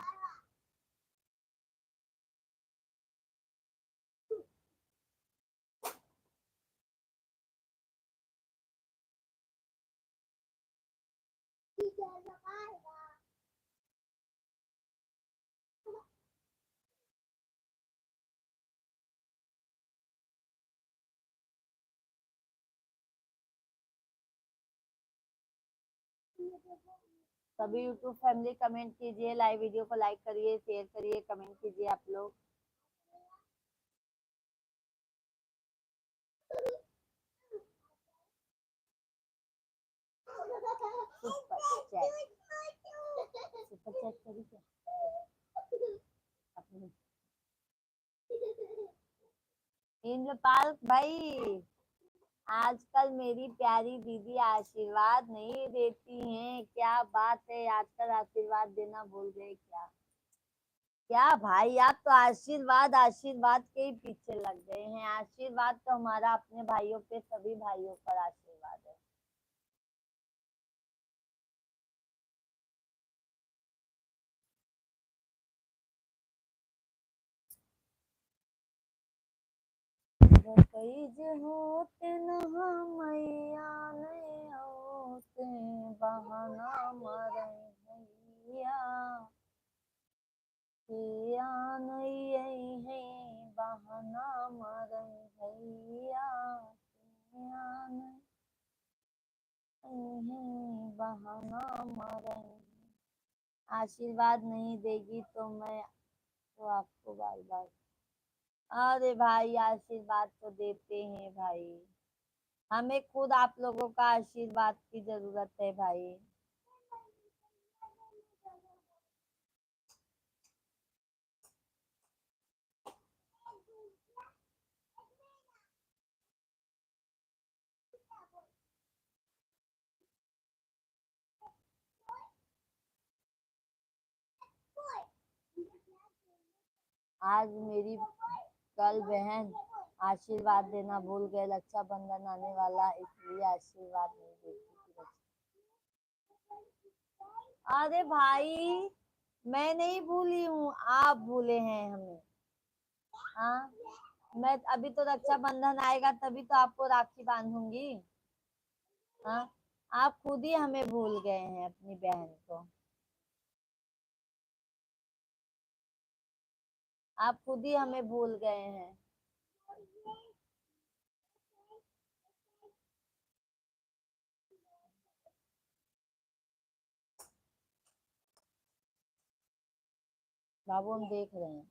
सभी यूट्यूब फैमिली कमेंट कीजिए, लाइव वीडियो को लाइक करिए, शेयर करिए, कमेंट कीजिए आप लोग। सुपर चैट, सुपर चैट करी क्या अपनी? इंद्रपाल भाई, आजकल मेरी प्यारी दीदी आशीर्वाद नहीं देती हैं, क्या बात है? आजकल आशीर्वाद देना भूल गए क्या? क्या भाई, आप तो आशीर्वाद आशीर्वाद के ही पीछे लग गए हैं। आशीर्वाद तो हमारा अपने भाइयों पे, सभी भाइयों पर आशीर्वाद है। कई जे होते न मैया नहीं होते बहाना मारे भैया किया नहीं है बहाना मारे भैया किया नहीं है बहाना मारे। आशीर्वाद नहीं देगी तो मैं तो आपको बार बार। अरे भाई आशीर्वाद तो देते हैं भाई, हमें खुद आप लोगों का आशीर्वाद की जरूरत है भाई। आज मेरी कल बहन आशीर्वाद देना भूल गए, रक्षाबंधन आने वाला इसलिए आशीर्वाद नहीं देती थी। अरे भाई मैं नहीं भूली हूँ, आप भूले हैं हमें। हाँ, मैं अभी तो रक्षाबंधन आएगा तभी तो आपको राखी बांधूंगी। हाँ, आप खुद ही हमें भूल गए हैं अपनी बहन को, आप खुद ही हमें भूल गए हैं। बाबू हम देख रहे हैं।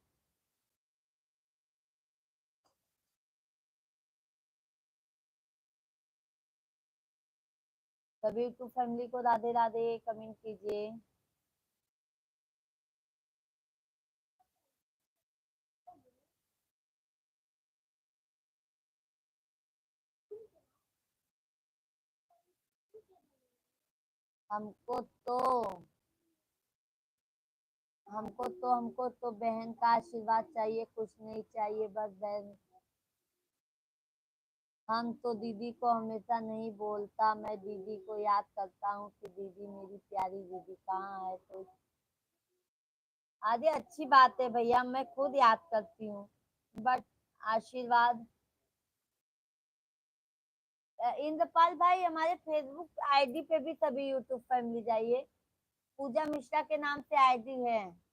सभी यूट्यूब फैमिली को राधे राधे, कमेंट कीजिए। हमको तो हमको तो बहन का आशीर्वाद चाहिए, कुछ नहीं चाहिए, बस बहन। हम तो दीदी को हमेशा नहीं बोलता, मैं दीदी को याद करता हूँ कि दीदी मेरी प्यारी दीदी कहाँ है। तो आदि अच्छी बात है भैया, मैं खुद याद करती हूँ, बट आशीर्वाद। इंद्रपाल भाई हमारे फेसबुक आईडी पे भी सभी यूट्यूब फैमिली जाइए, पूजा मिश्रा के नाम से आईडी है।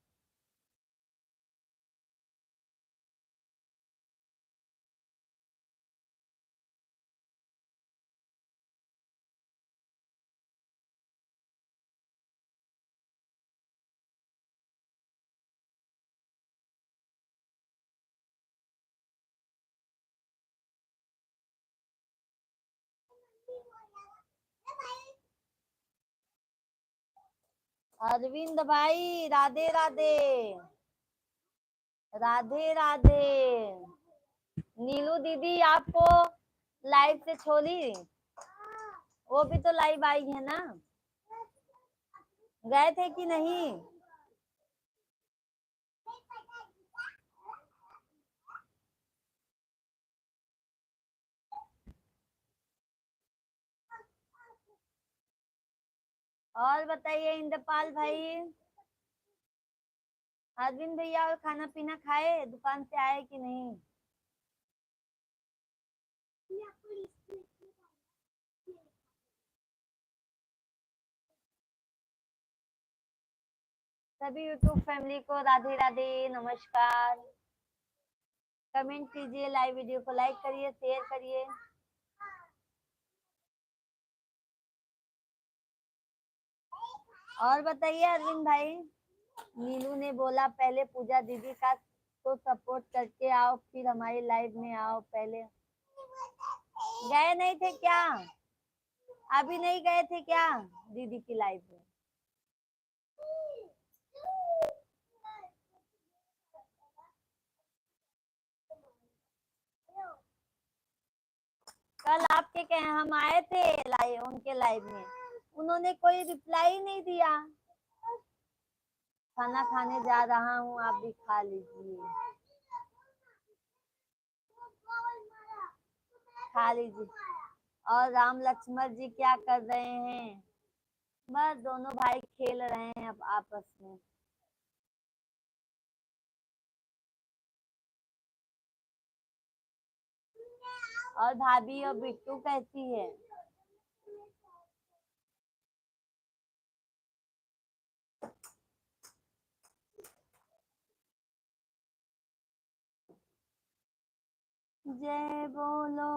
अरविंद भाई राधे राधे, राधे राधे। नीलू दीदी आपको लाइव से छोड़ी, वो भी तो लाइव आई है ना, गए थे कि नहीं? और बताइए इंद्रपाल भाई, अरविंद भैया और खाना पीना खाए, दुकान से आए कि नहीं? सभी यूट्यूब फैमिली को राधे राधे, नमस्कार। कमेंट कीजिए, लाइव वीडियो को लाइक करिए, शेयर करिए। और बताइए अरविंद भाई, नीलू ने बोला पहले पूजा दीदी का तो सपोर्ट करके आओ, फिर हमारी लाइव में आओ। पहले गए नहीं थे क्या? अभी नहीं गए थे क्या दीदी की लाइव में? कल आपके कहे हम आए थे लाइव, उनके लाइव में उन्होंने कोई रिप्लाई नहीं दिया। खाना खाने जा रहा हूँ, आप भी खा लीजिए, खा लीजिए। और राम लक्ष्मण जी क्या कर रहे हैं? बस दोनों भाई खेल रहे हैं अब आपस में। और भाभी और बिट्टू कैसी है? जय बोलो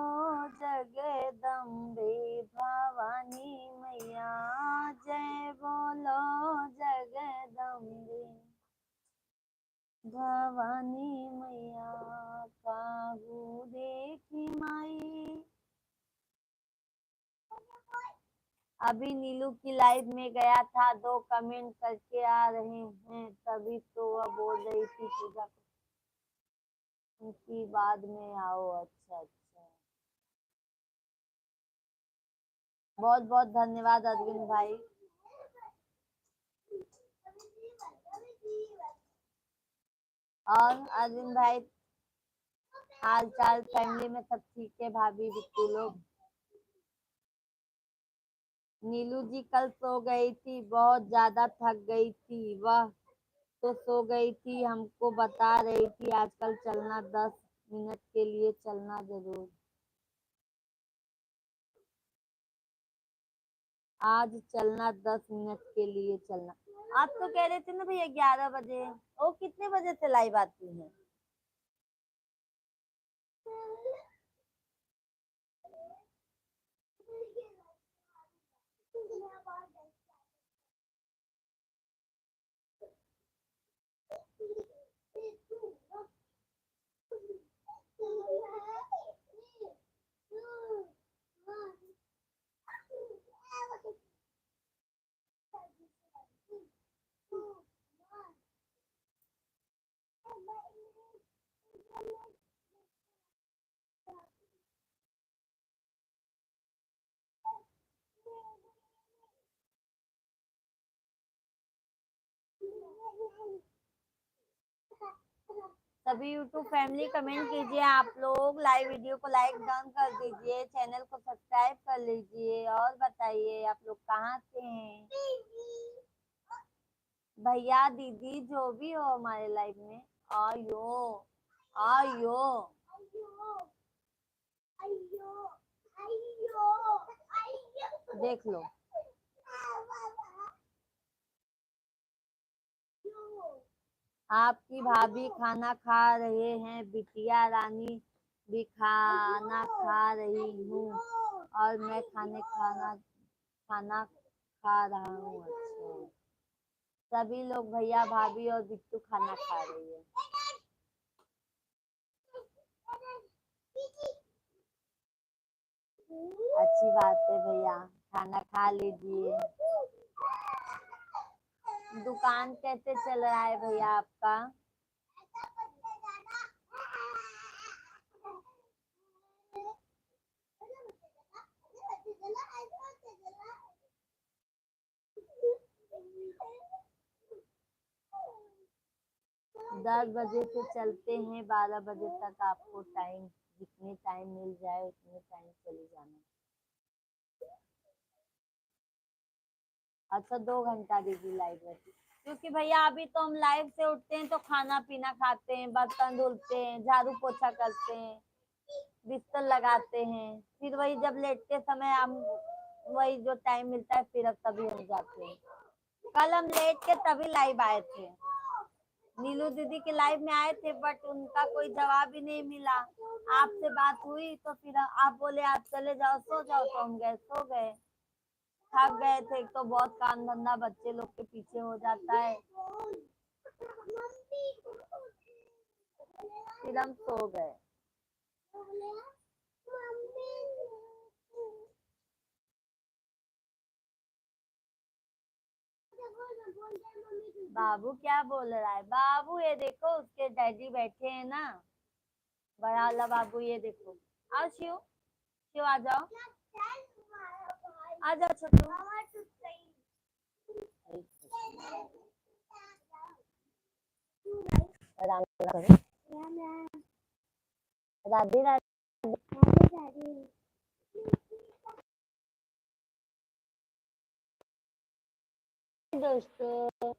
जगदम्बे भवानी मैया, जय बोलो जगदम्बे भवानी मैया, काहू देखी माई। अभी नीलू की लाइव में गया था, 2 कमेंट करके आ रहे हैं, तभी तो वह बोल रही थी पूजा उनकी बाद में आओ। अच्छा अच्छा, बहुत बहुत धन्यवाद अरविंद भाई। और अरविंद भाई, हाल चाल फैमिली में सब ठीक है? भाभी बिट्टू लोग? नीलू जी कल सो गई थी, बहुत ज्यादा थक गई थी वह, तो सो गई थी, हमको बता रही थी आजकल चलना 10 मिनट के लिए चलना जरूर। आज चलना 10 मिनट के लिए चलना। आप तो कह रहे थे ना भैया 11 बजे। वो कितने बजे से लाइव आती है? सभी यूट्यूब फैमिली कमेंट कीजिए, आप लोग लाइव वीडियो को लाइक डाउन कर दीजिए, चैनल को सब्सक्राइब कर लीजिए, और बताइए आप लोग कहाँ से हैं? भैया दीदी जो भी हो हमारे लाइव में, आयो आयो देख लो। आपकी भाभी खाना खा रहे हैं, बिटिया रानी भी खाना खा रही हूँ, और मैं खाना खा रहा हूँ। अच्छा, सभी लोग भैया भाभी और बिट्टू खाना खा रही है। अच्छी बात है भैया, खाना खा लीजिए। दुकान कैसे चल रहा है भैया आपका? 10 बजे से चलते हैं, 12 बजे तक आपको टाइम, जितने टाइम मिल जाए उतने टाइम चले जाना। अच्छा, 2 घंटा दीदी लाइव रहती, क्योंकि भैया अभी तो हम लाइव से उठते हैं तो खाना पीना खाते हैं, बर्तन धुलते हैं, झाड़ू पोछा करते हैं, बिस्तर लगाते हैं, फिर वही जब लेटते समय हम वही जो टाइम मिलता है फिर अब तभी हम जाते हैं। कल हम लेट के तभी लाइव आए थे, नीलू दीदी के लाइव में आए थे, बट उनका कोई जवाब ही नहीं मिला। आपसे बात हुई तो फिर आप बोले आप चले जाओ सो जाओ, तो हम गए सो गए, थक गए थे, तो बहुत काम धंधा बच्चे लोग के पीछे हो जाता है, फिर हम सो गए। बाबू क्या बोल रहा है? बाबू ये देखो उसके डैडी बैठे हैं ना, बड़ा वाला बाबू, ये देखो। आओ शिव, शिव आ जाओ, आ जाओ छोटू। राम राधे राधे दोस्तों।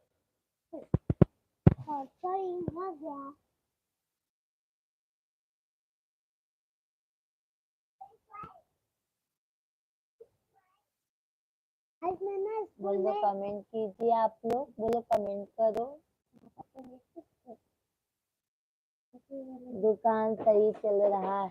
बोलो कमेंट कीजिए आप लोग, बोलो कमेंट करो। दुकान सही चल रहा है।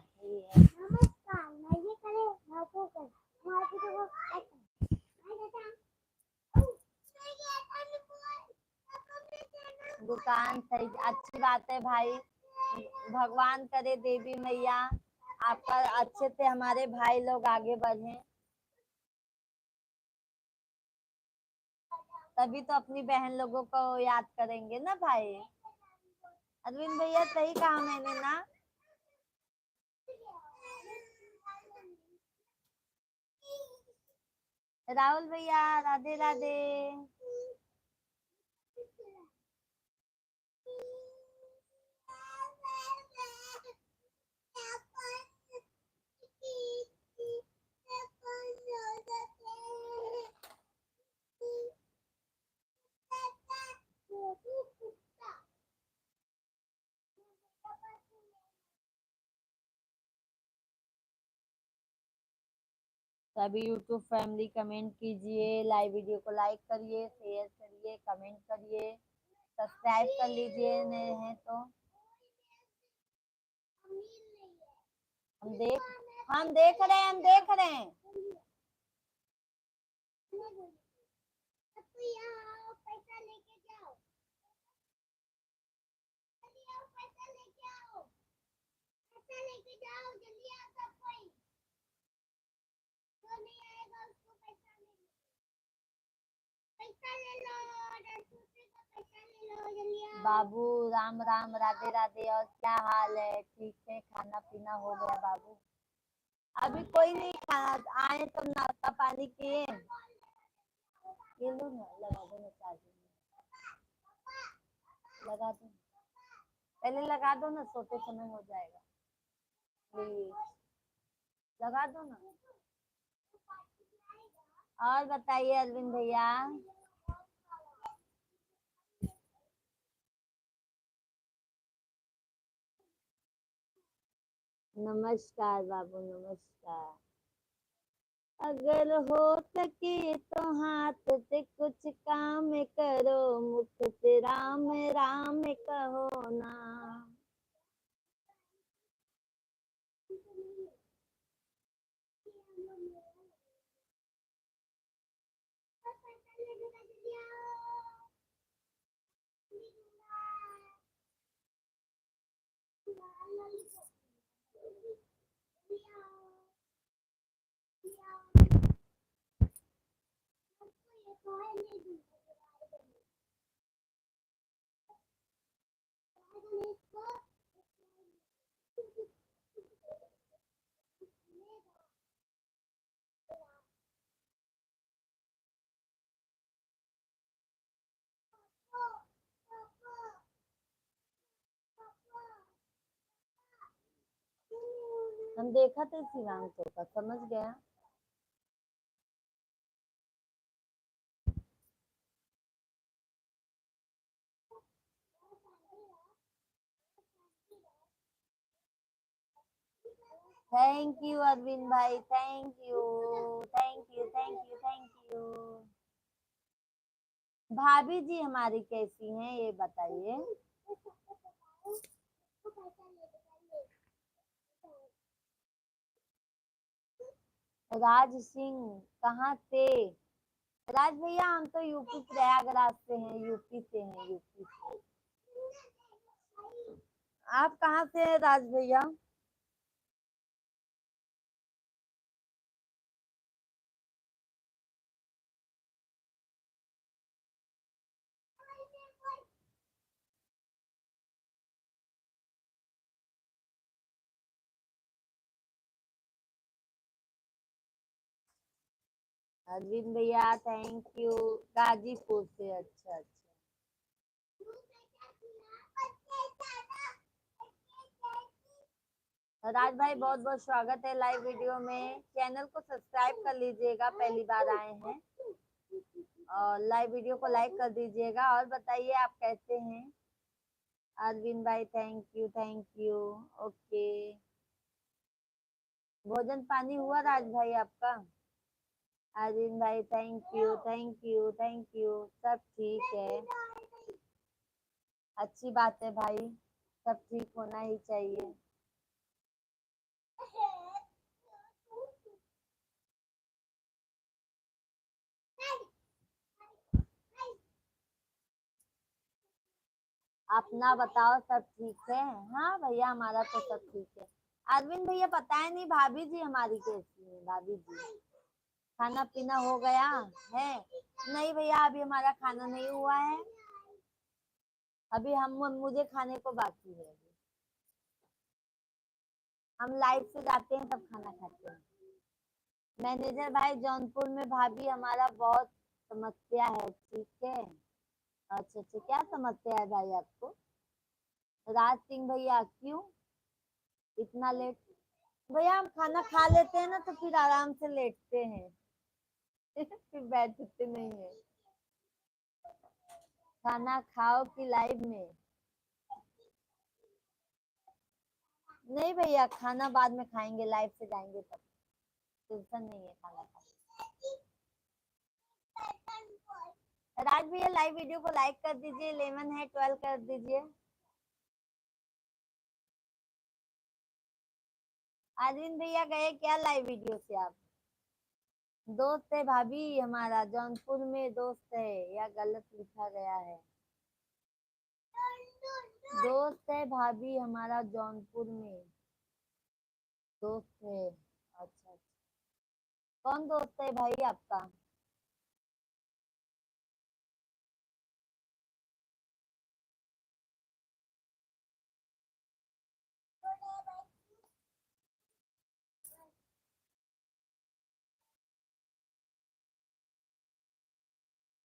दुकान सही, अच्छी बात है भाई। भगवान करे देवी मैया आपका अच्छे से हमारे भाई लोग आगे बढ़े, तभी तो अपनी बहन लोगों को याद करेंगे ना भाई। अरविंद भैया सही कहा मैंने ना। राहुल भैया राधे राधे। सभी यूट्यूब फैमिली कमेंट कीजिए, लाइव वीडियो को लाइक करिए, शेयर करिए, कमेंट करिए, सब्सक्राइब कर लीजिए नए हैं तो। हम देख रहे हैं, हम देख रहे हैं। बाबू राम राम राधे राधे। और क्या हाल है? ठीक है, खाना पीना हो गया बाबू? अभी कोई नहीं, खाना आए तो नाश्ता पानी किए। ये लो ना, लगा दो ना चार्जिंग में, लगा दो, पहले लगा दो ना, सोते समय हो जाएगा प्लीज, लगा दो ना। और बताइए अरविंद भैया। नमस्कार बाबू, नमस्कार। अगर हो सके तो हाथ से कुछ काम करो, मुख से राम राम कहो ना। हम देखा था शिवांग का, समझ गया। थैंक यू अरविंद भाई, thank you, thank you, thank you, thank you. भाभी जी हमारी कैसी हैं ये बताइए। राज सिंह कहाँ से? राज भैया हम तो यूपी प्रयागराज से हैं, यूपी से हैं, यूपी से। आप कहाँ से हैं राज भैया? अरविंद भैया थैंक यू। गाजीपुर से, अच्छा अच्छा। राज भाई बहुत बहुत स्वागत है लाइव वीडियो में। चैनल को सब्सक्राइब कर लीजिएगा, पहली बार आए हैं, और लाइव वीडियो को लाइक कर दीजिएगा। और बताइए आप कैसे हैं? अरविंद भाई thank you, thank you. Okay, भोजन पानी हुआ राज भाई आपका? आर्यन भाई thank you thank you thank you. सब ठीक है, अच्छी बात है भाई, सब ठीक होना ही चाहिए। अपना बताओ, सब ठीक है? हाँ भैया हमारा तो सब ठीक है। अरविंद भैया पता है नहीं भाभी जी हमारी कैसी है। भाभी जी खाना पीना हो गया है? नहीं भैया अभी हमारा खाना नहीं हुआ है। अभी हम मुझे खाने को बाकी है। हम लाइट से जाते हैं तब खाना खाते हैं। मैनेजर भाई जौनपुर में भाभी हमारा बहुत समस्या है, ठीक है। अच्छा अच्छा, क्या समस्या है भाई आपको? राज सिंह भैया क्यों इतना लेट? भैया हम खाना खा लेते हैं ना तो फिर आराम से लेटते हैं। फिर बैठते नहीं है। खाना खाओ कि लाइव में? नहीं भैया खाना बाद में खाएंगे, लाइव से जाएंगे तब। टेंशन नहीं है खाना का। राज भैया लाइव वीडियो को लाइक कर दीजिए, 11 है 12 कर दीजिए। आर्यन भैया गए क्या लाइव वीडियो से आप? दोस्त है भाभी हमारा, जौनपुर में दोस्त है या गलत लिखा गया है? दोस्त है भाभी हमारा जौनपुर में, दोस्त है। अच्छा अच्छा। कौन दोस्त है भाई आपका?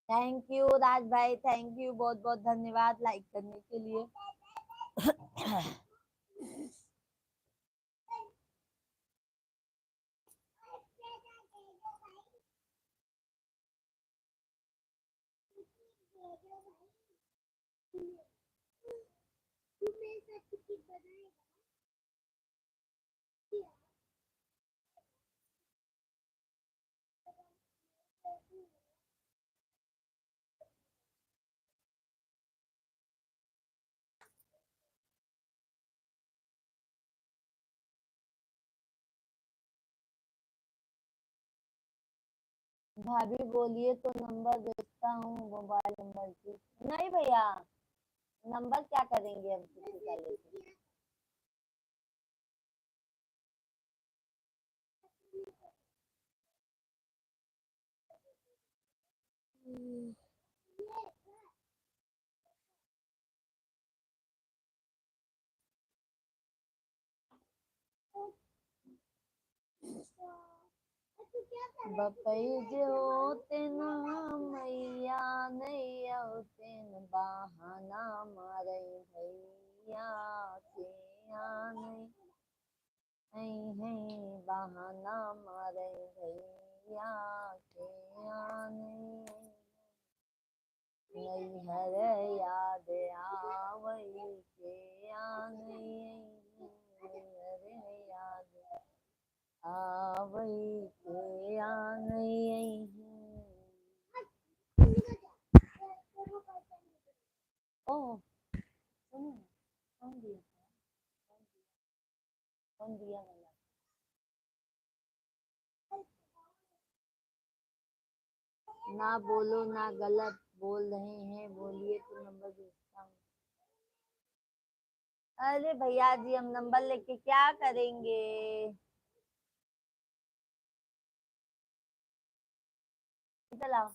थैंक यू राज भाई, थैंक यू, बहुत बहुत धन्यवाद लाइक करने के लिए। भाभी बोलिए तो नंबर भेजता हूँ, मोबाइल नंबर की। नहीं भैया, नंबर क्या करेंगे हम किसी का लेके? बपई होते न मैया नैया होते न बहाना मारे भैया के आने। नहीं है बहाना मारे भैया के आने। नैहर याद आवई के आने। नैहर याद आवई के आने। ओ सुनो, कौन दिया? कौन दिया वाला? ना बोलो ना गलत बोल रहे हैं, बोलिए तो नंबर भेजता हूँ। अरे भैया जी हम नंबर लेके क्या करेंगे? इधर आओ,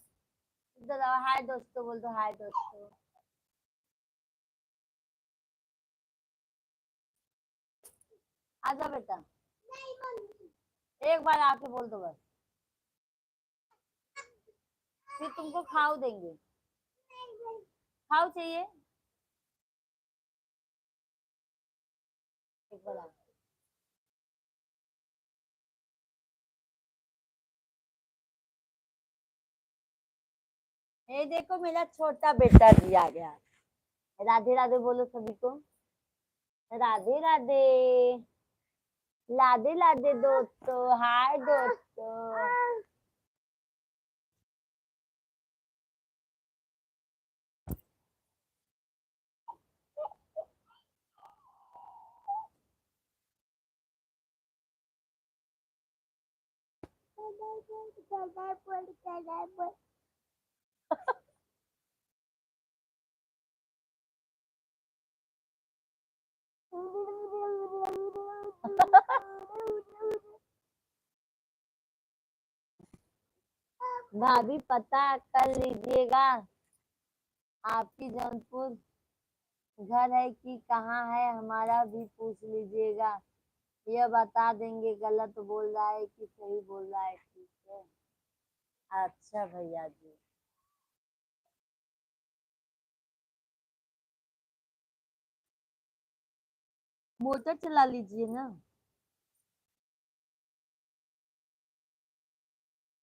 इधर आओ, हाय दोस्तों बोल दो, हाय दोस्तों। आजा बेटा, एक बार आके बोल दो बस, फिर तुमको खाओ देंगे। खाओ चाहिए? एक बार आओ। ये देखो मेरा छोटा बेटा जी आ गया। राधे राधे बोलो सभी को। राधे राधे, लाधे लाधे दोस्तों, हाय दोस्तों। भाभी पता कर लीजिएगा आपकी जौनपुर घर है कि कहाँ है, हमारा भी पूछ लीजिएगा। यह बता देंगे गलत बोल रहा है कि सही बोल रहा है। ठीक है, अच्छा भैया जी। मोटर चला लीजिए ना।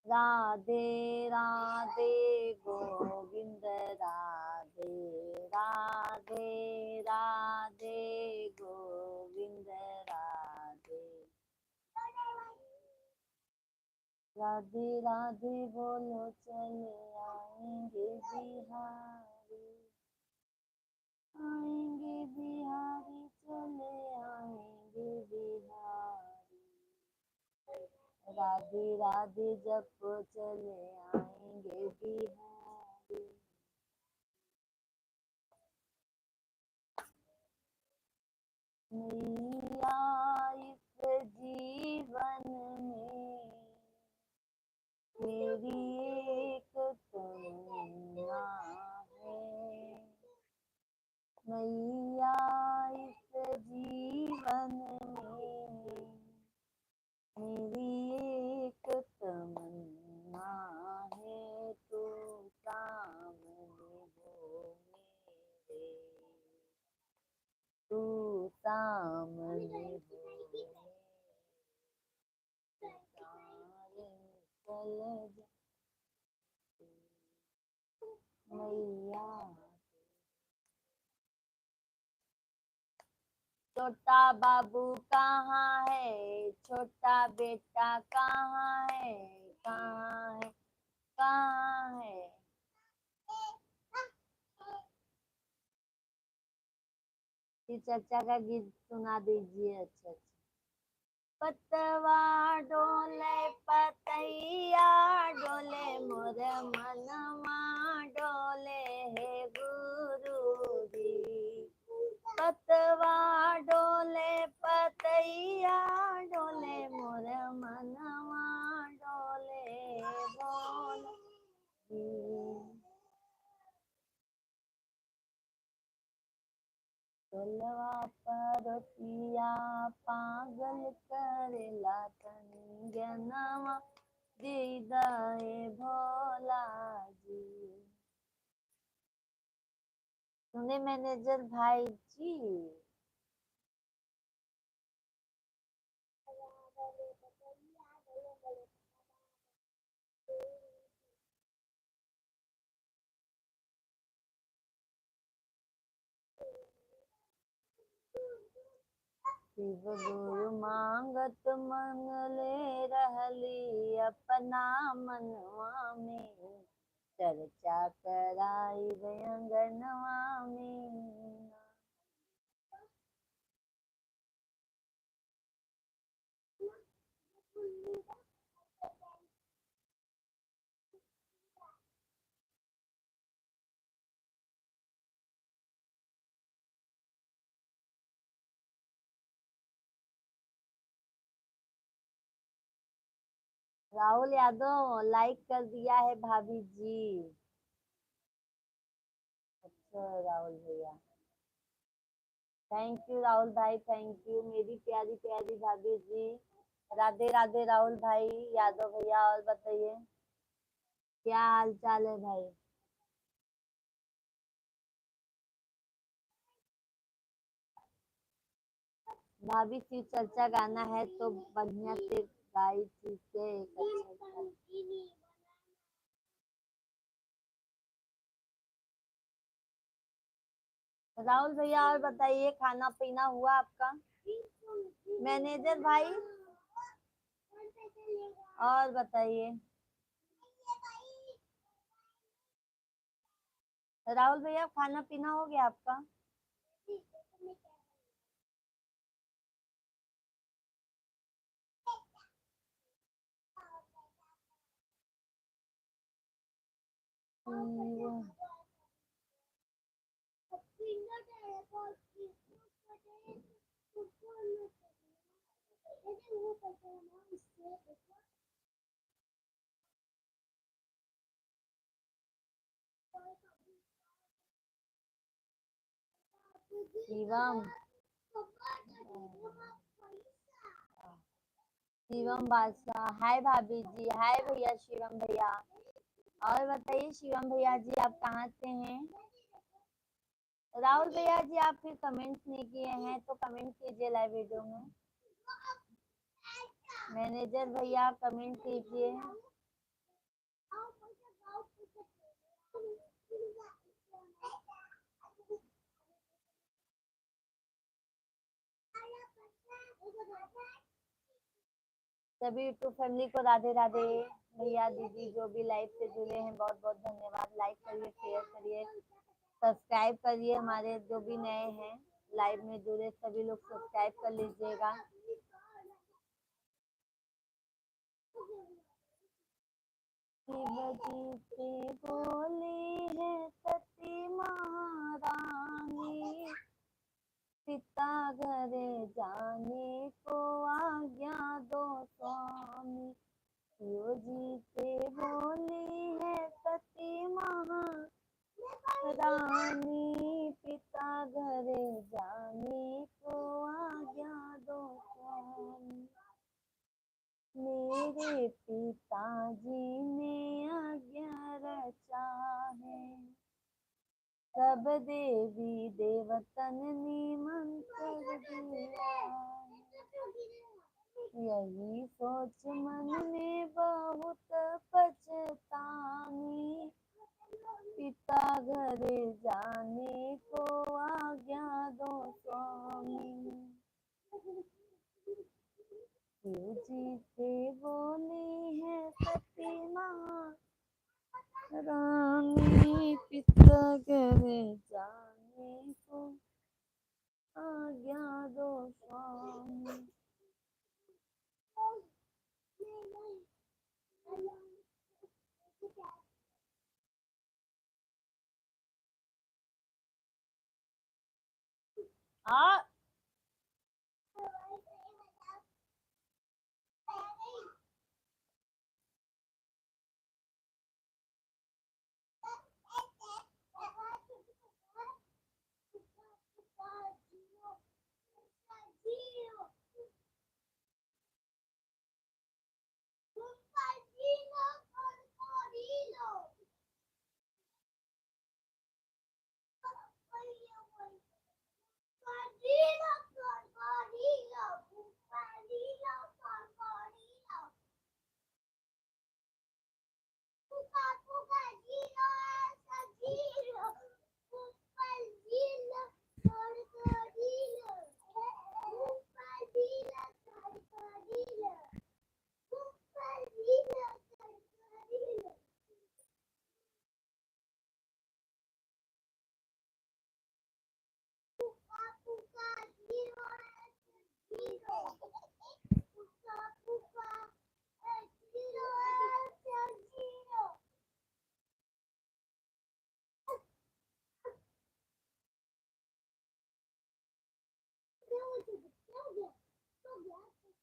राधे राधे गोविंद राधे राधे राधे गोविंद राधे राधे राधे बोलो चले आएंगे बिहारी, आएंगे बिहारी चले आएंगे बिहारी, राधे राधे जप चले आएंगे बिहारी। मैया इस जीवन में तेरी एक तमन्ना है, मैया इस जीवन में मेरी एक तमन्ना है, तू सामने हो मेरे, तू सामने हो मेरे, चल जा मैया। छोटा बाबू कहाँ है, छोटा बेटा कहाँ है, कहाँ है, कहाँ है। ये चचा का गीत सुना दीजिए। अच्छा अच्छा। पतवा डोले पतैया डोले मोर मनवा डोले हे गुरुजी, पतवा डोले पतैया डोले मोर मनवा डोले बोल। डोलवा पर पिया पागल करेला तनी जनवा दे दे भोला जी। सुने मैनेजर भाई जी। शिव गुरु मांगत मंगले रहली अपना मनवा में, चर्चा कराई अंगनवा में। राहुल यादव लाइक कर दिया है भाभी जी। अच्छा राहुल भैया, थैंक यू राहुल भाई, थैंक यू मेरी प्यारी प्यारी भाभी जी। राधे राधे राहुल भाई, यादव भैया। और बताइए क्या हाल चाल है भाई। भाभी शिव चर्चा गाना है तो बढ़िया से गाई, ठीक है। एक अच्छा राहुल भैया, और बताइए खाना पीना हुआ आपका। मैनेजर भाई और बताइए। राहुल भैया खाना पीना हो गया आपका। शिवम शिवम बादशाह, हाय भाभी जी, हाय भैया शिवम भैया। और बताइए शिवम भैया जी, आप कहाँ से हैं? राहुल भैया जी, आप फिर कमेंट्स नहीं किए हैं तो कमेंट कीजिए लाइव वीडियो में। मैनेजर भैया कमेंट कीजिए। सभी यूट्यूब फैमिली को राधे राधे। भैया दीदी जो भी लाइव से जुड़े हैं बहुत बहुत धन्यवाद। लाइक करिए, शेयर करिए, सब्सक्राइब करिए। हमारे जो भी नए हैं लाइव में जुड़े सभी लोग सब्सक्राइब कर लीजिएगा। शिव जी से बोली है सती महारानी, पिता घरे जाने को आज्ञा दो स्वामी। शिव जी से बोली है सती महारानी, पिता घरे जाने को आज्ञा दो स्वामी। मेरे पिताजी ने आज्ञा रचा है, सब देवी देवतन निमंत्रण दिया। यही सोच मन में बहुत पछतानी, पिता घरे जाने को आज्ञा दो स्वामी। शिव जी से बोली है सती महारानी, पिता घरे जाने को आज्ञा दो स्वामी। हाँ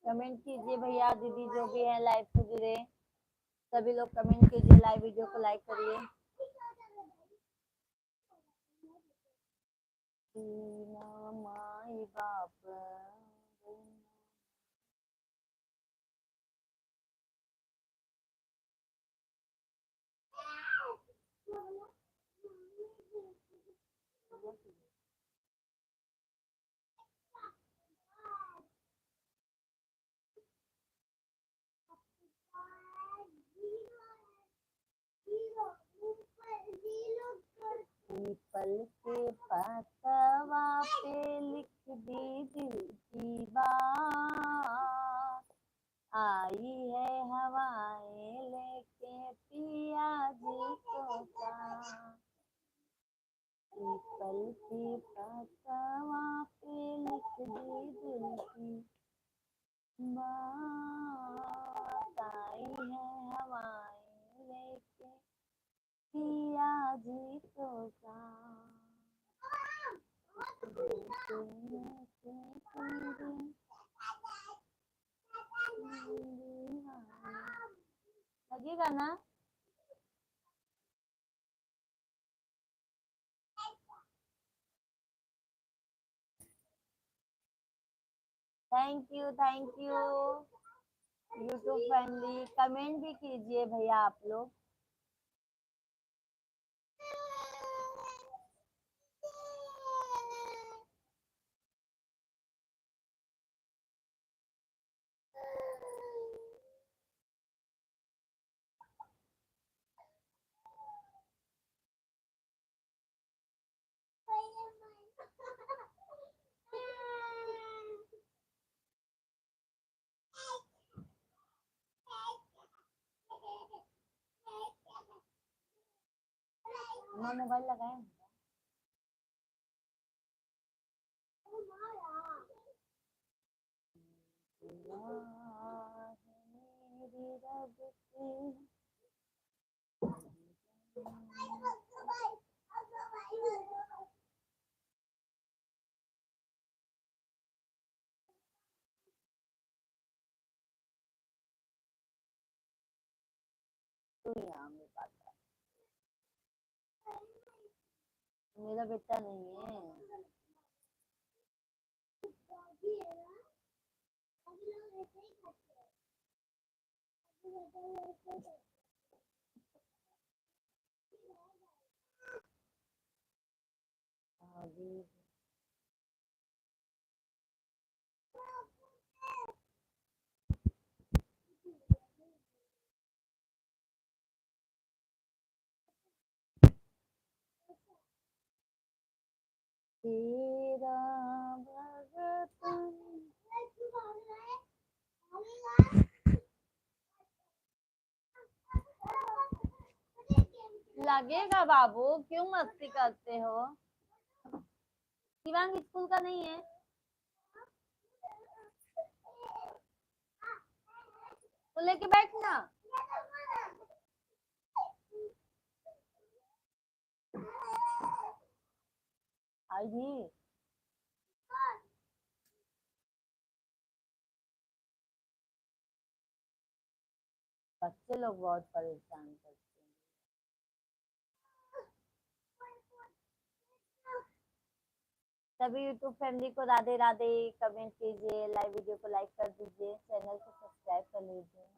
कमेंट कीजिए भैया दीदी जो भी है लाइव से जुड़े सभी लोग कमेंट कीजिए, लाइव वीडियो को लाइक करिए। माई बाप पीपल के पतवा पे लिख दी दिल की बात, आई है हवाएं लेके पिया जी को साथ। पीपल के पतवा पे लिख दी दिल की बात, आई है हवाएं लेके पिया लगेगा ना? Thank you YouTube family. Comment भी कीजिए भैया आप लोग। मोबाइल लगाए मेरी रब की तो यहाँ मेरे पास मेरा बेटा नहीं है। अभी तेरा भगतन लगेगा बाबू, क्यों मस्ती करते हो? शिवांग स्कूल का नहीं है? तो लेके बैठना। आई बच्चे लोग बहुत परेशान करते हैं। सभी यूट्यूब फैमिली को राधे राधे। कमेंट कीजिए, लाइव वीडियो को लाइक कर दीजिए, चैनल को सब्सक्राइब कर लीजिए।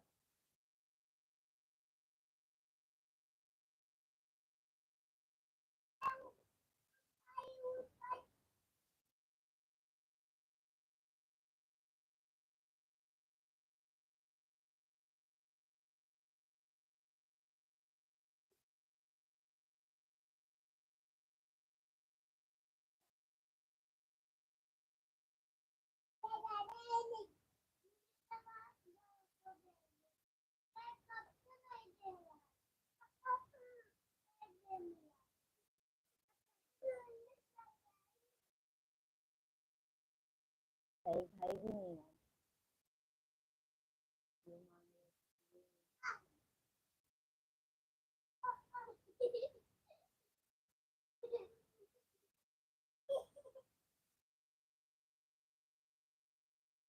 भाई भाई भी नहीं है।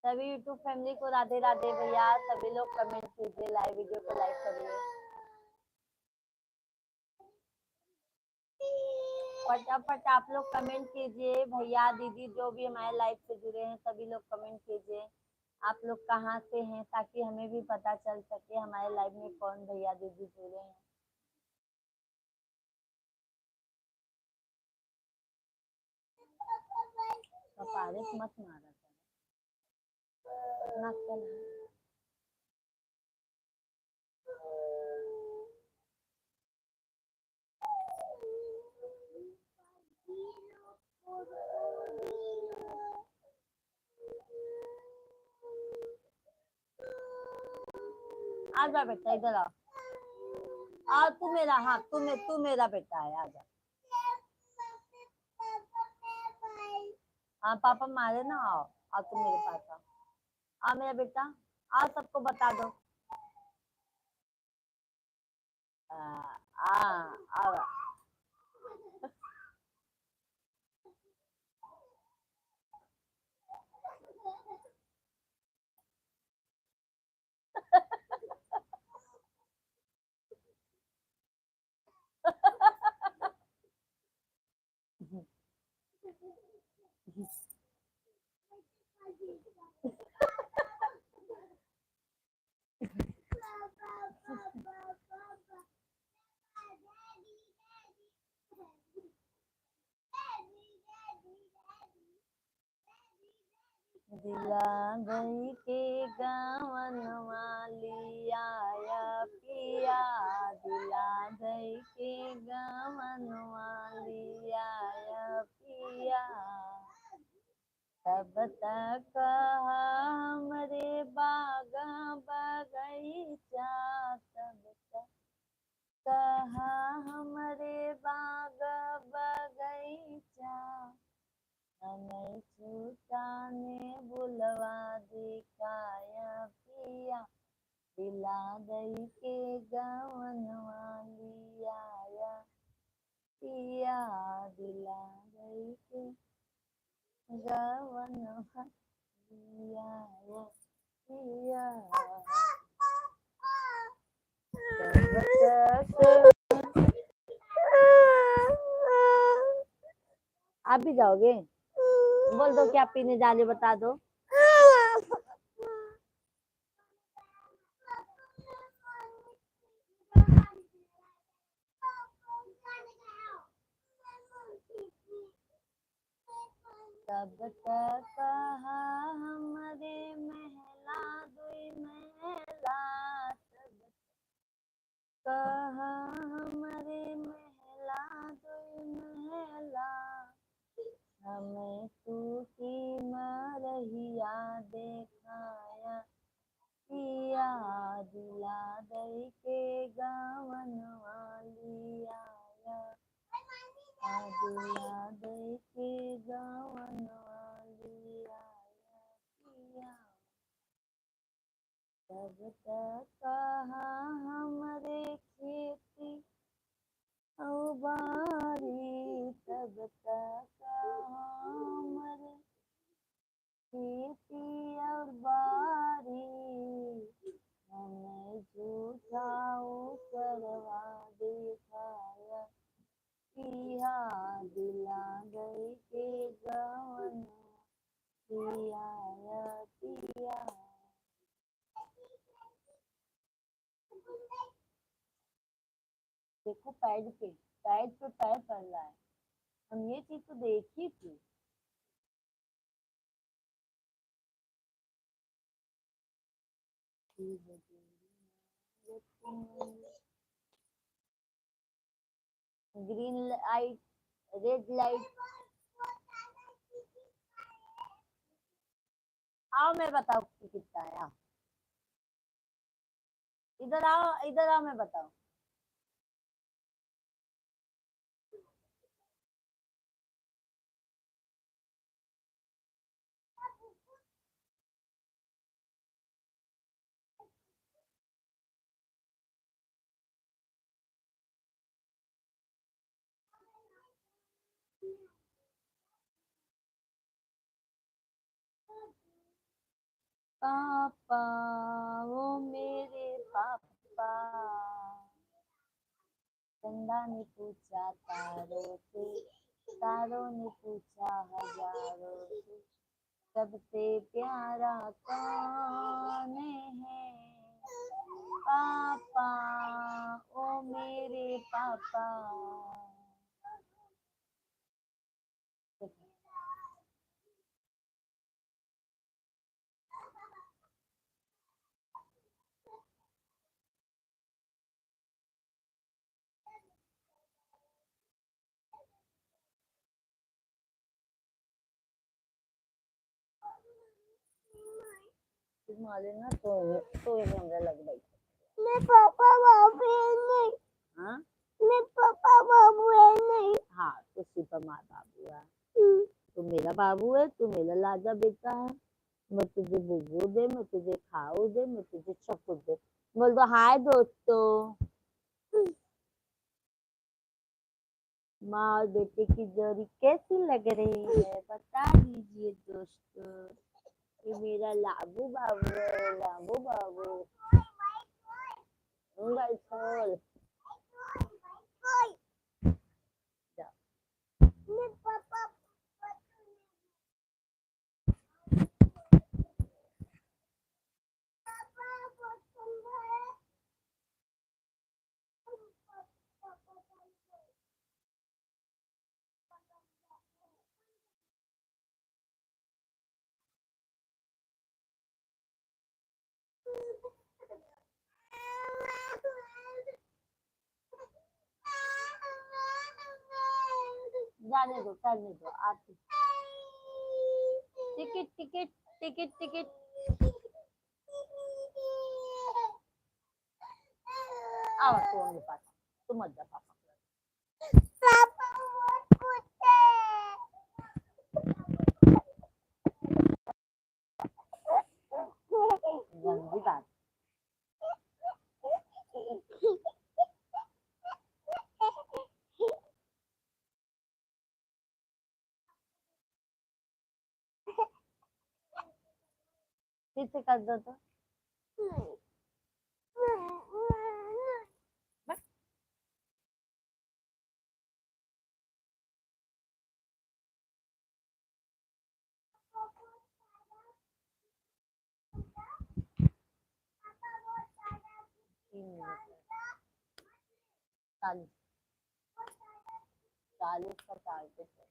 सभी यूट्यूब फैमिली को राधे राधे भैया। सभी लोग कमेंट कीजिए, लाइव वीडियो को लाइक करिए। फटाफट आप लोग कमेंट कीजिए भैया दीदी, जो भी हमारे लाइव से जुड़े हैं सभी लोग कमेंट कीजिए। आप लोग कहाँ से हैं, ताकि हमें भी पता चल सके हमारे लाइव में कौन भैया दीदी जुड़े हैं। कपारे मत मारा ना चल। आ जा बेटा, इधर आ तू मेरा, हाँ तू मेरा बेटा है, आ जा। हाँ पापा मारे ना, आओ आओ तुम मेरे पास आओ। आ मेरा बेटा, आ सबको बता दो। आ, आ दिला दई के गवन वाली आया पिया, दिला दई के गवन वाली आया पिया। तब तक हमरे बाग बगीचा, तब तक कहा हमरे बाग बगीचा। हमें छूटा ने बुलवा दिखाया पिया, दिला दई के गवन वाली आया पिया, दिला दई के गवन वाली आया पिया। आप भी जाओगे? बोल दो क्या पीने जा रहे, बता दो। तब तक कहा हमरे महला दुई महला, तब कहा हमरे महला दुई महला। हमें सूखी मरहिया देखाया पिया, दिला दई के गवन वाली आया, दिला दई के गवन वाली आया पिया। तब तक कहा हमरे खेती बारी, तब तक कहा हमरे खेती और बारी। हमें झूठा करवा दिखाया पिया, दिला दई के गवन पिया पिया। देखो पैड पे पैर पड़ रहा है, हम ये चीज तो देखी थी। Green light, red light. आओ मैं बताऊँ कितना है। इधर आओ मैं बताऊँ। पापा वो मेरे पापा, चंदा ने पूछा तारों से, तारों ने पूछा हजारों से, सबसे प्यारा कौन है? पापा ओ मेरे पापा। ना तो लग गई। मैं पापा बाबू नहीं। हाँ मैं पापा बाबू है नहीं। हाँ तो सिर्फ माँ बाबू है। तू मेरा बाबू है, तू मेरा लाजा बेटा है। मैं तुझे बुबू दे, मैं तुझे खाऊ दे, मैं तुझे चक्कू दे। बोल दो हाय दोस्तों। माँ और बेटे की जोड़ी कैसी लग रही है बता दीजिए दोस्तों। ये मेरा लाबू बाबू है, लाबू बाबू। मोबाइल खोल। जाने दो, करने दो आती। Ticket ticket ticket ticket. आओ तू मेरे पास, तू मत जा पापा। गंदी बात। फिर से कर दो तो। चालीस, 40 का टारगेट है।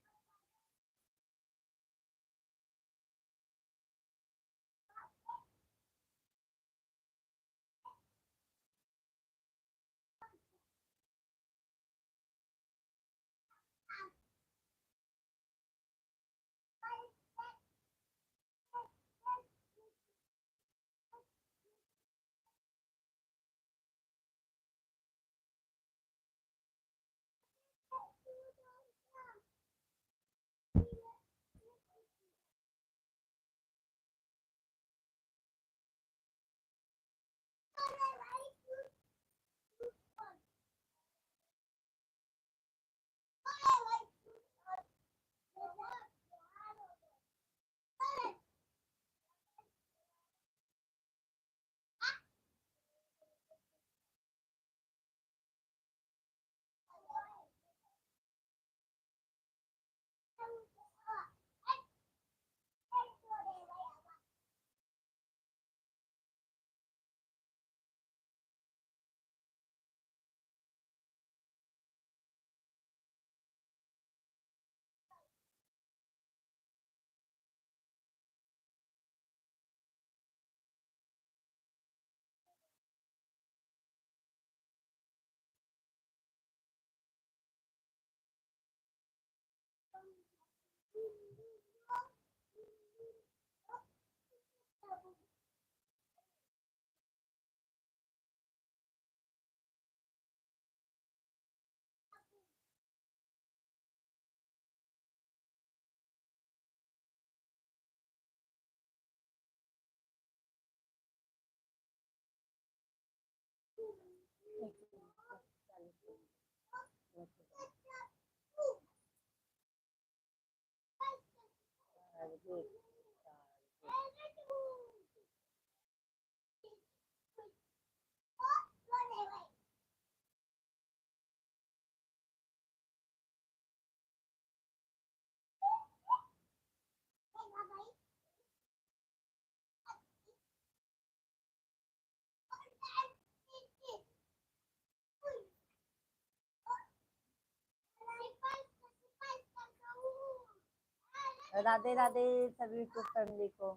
राधे राधे सभी को, फैमिली को।